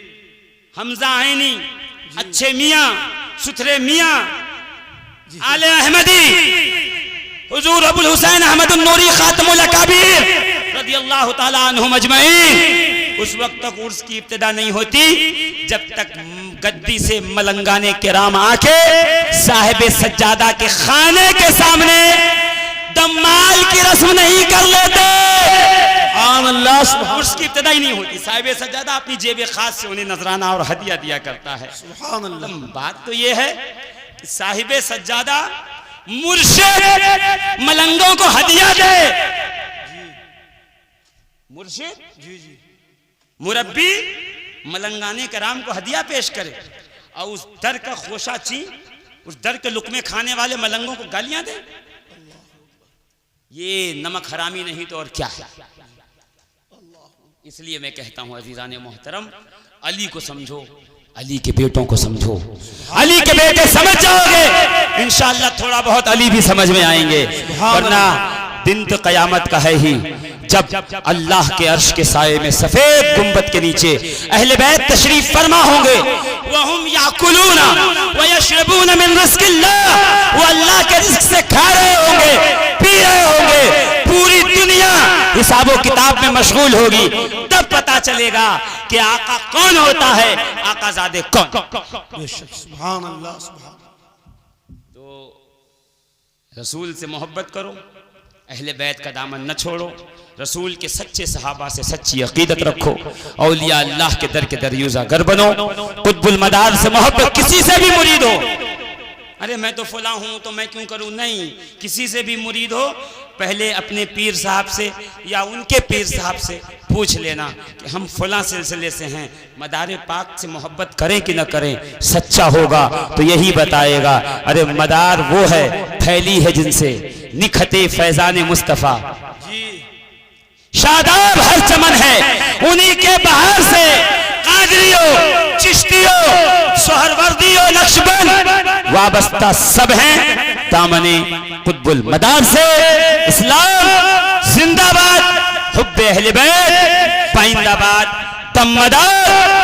हमजा आइनी, अच्छे मियां, सुथरे मियां, आले अहमदी, हुजूर अबुल हुसैन अहमद नूरी खातमुल अकाबीर रदियल्लाहु ताला अन्हुम अजमईन। उस वक्त तक उर्स की इब्तिदा नहीं होती जब तक गद्दी से मलंगाने किराम आके साहिब सज्जादा के खाने के सामने दमाल की रस्म नहीं कर लेते। उर्स की इब्तिदा ही नहीं होती। साहिब सज्जादा अपनी जेब खास से उन्हें नजराना और हदिया दिया करता है। सुभान अल्लाह। बात तो ये है कि साहिब सज्जादा मुर्शिद मलंगों को हदिया दे, मुर्शिद जी जी, मुरब्बी मलंगाने कराम को हदिया पेश करे और उस दर का खोशा ची, उस दर के लुकमे खाने वाले मलंगों को गालियां दे। ये नमक हरामी नहीं तो और क्या है। इसलिए मैं कहता हूं अजीजान मोहतरम, अली को समझो, अली के बेटों को समझो, अली के बेटे समझ जाओगे इंशाअल्लाह थोड़ा बहुत अली भी समझ में आएंगे। वरना दिन तो कयामत का है ही जब अल्लाह के अर्श के साये में सफेद गुंबद के नीचे अहले बैत तशरीफ फरमा होंगे। वहुम याकुलूना व यशरबूना मिन रिज़्क़िल्लाह, वो अल्लाह के रिज़्क़ से खा रहे होंगे, पी रहे होंगे। पूरी दुनिया हिसाबो किताब में मशगूल होगी, तब पता चलेगा कि आका कौन होता है, आकाज़ादे कौन। सुभान अल्लाह, सुभान। रसूल से मोहब्बत करो, अहले बैत का दामन न छोड़ो, रसूल के सच्चे सहाबा से सच्ची अकीदत रखो, औलिया अल्लाह के दर यूज़ा गर बनो, कुतुबुल मदार से मोहब्बत, किसी से भी मुरीद हो, अरे मैं तो फला हूँ तो मैं क्यों करूँ, नहीं, किसी से भी मुरीद हो, पहले अपने पीर साहब से या उनके पीर साहब से पूछ लेना कि हम फला सिलसिले से हैं, मदार पाक से मोहब्बत करें कि न करें, सच्चा होगा तो यही बताएगा। अरे मदार वो है, फैली है जिनसे निखते फैजान मुस्तफ़ा, शादाब हर चमन है उन्हीं के बहार से, कादरियों, चिश्तियों, सोहरवर्दियों, नक्शबंद वाबस्ता सब हैं दामने कुतुबुल मदार से। इस्लाम जिंदाबाद, हुब्बे अहले बैत पाइंदाबाद, दम मदार।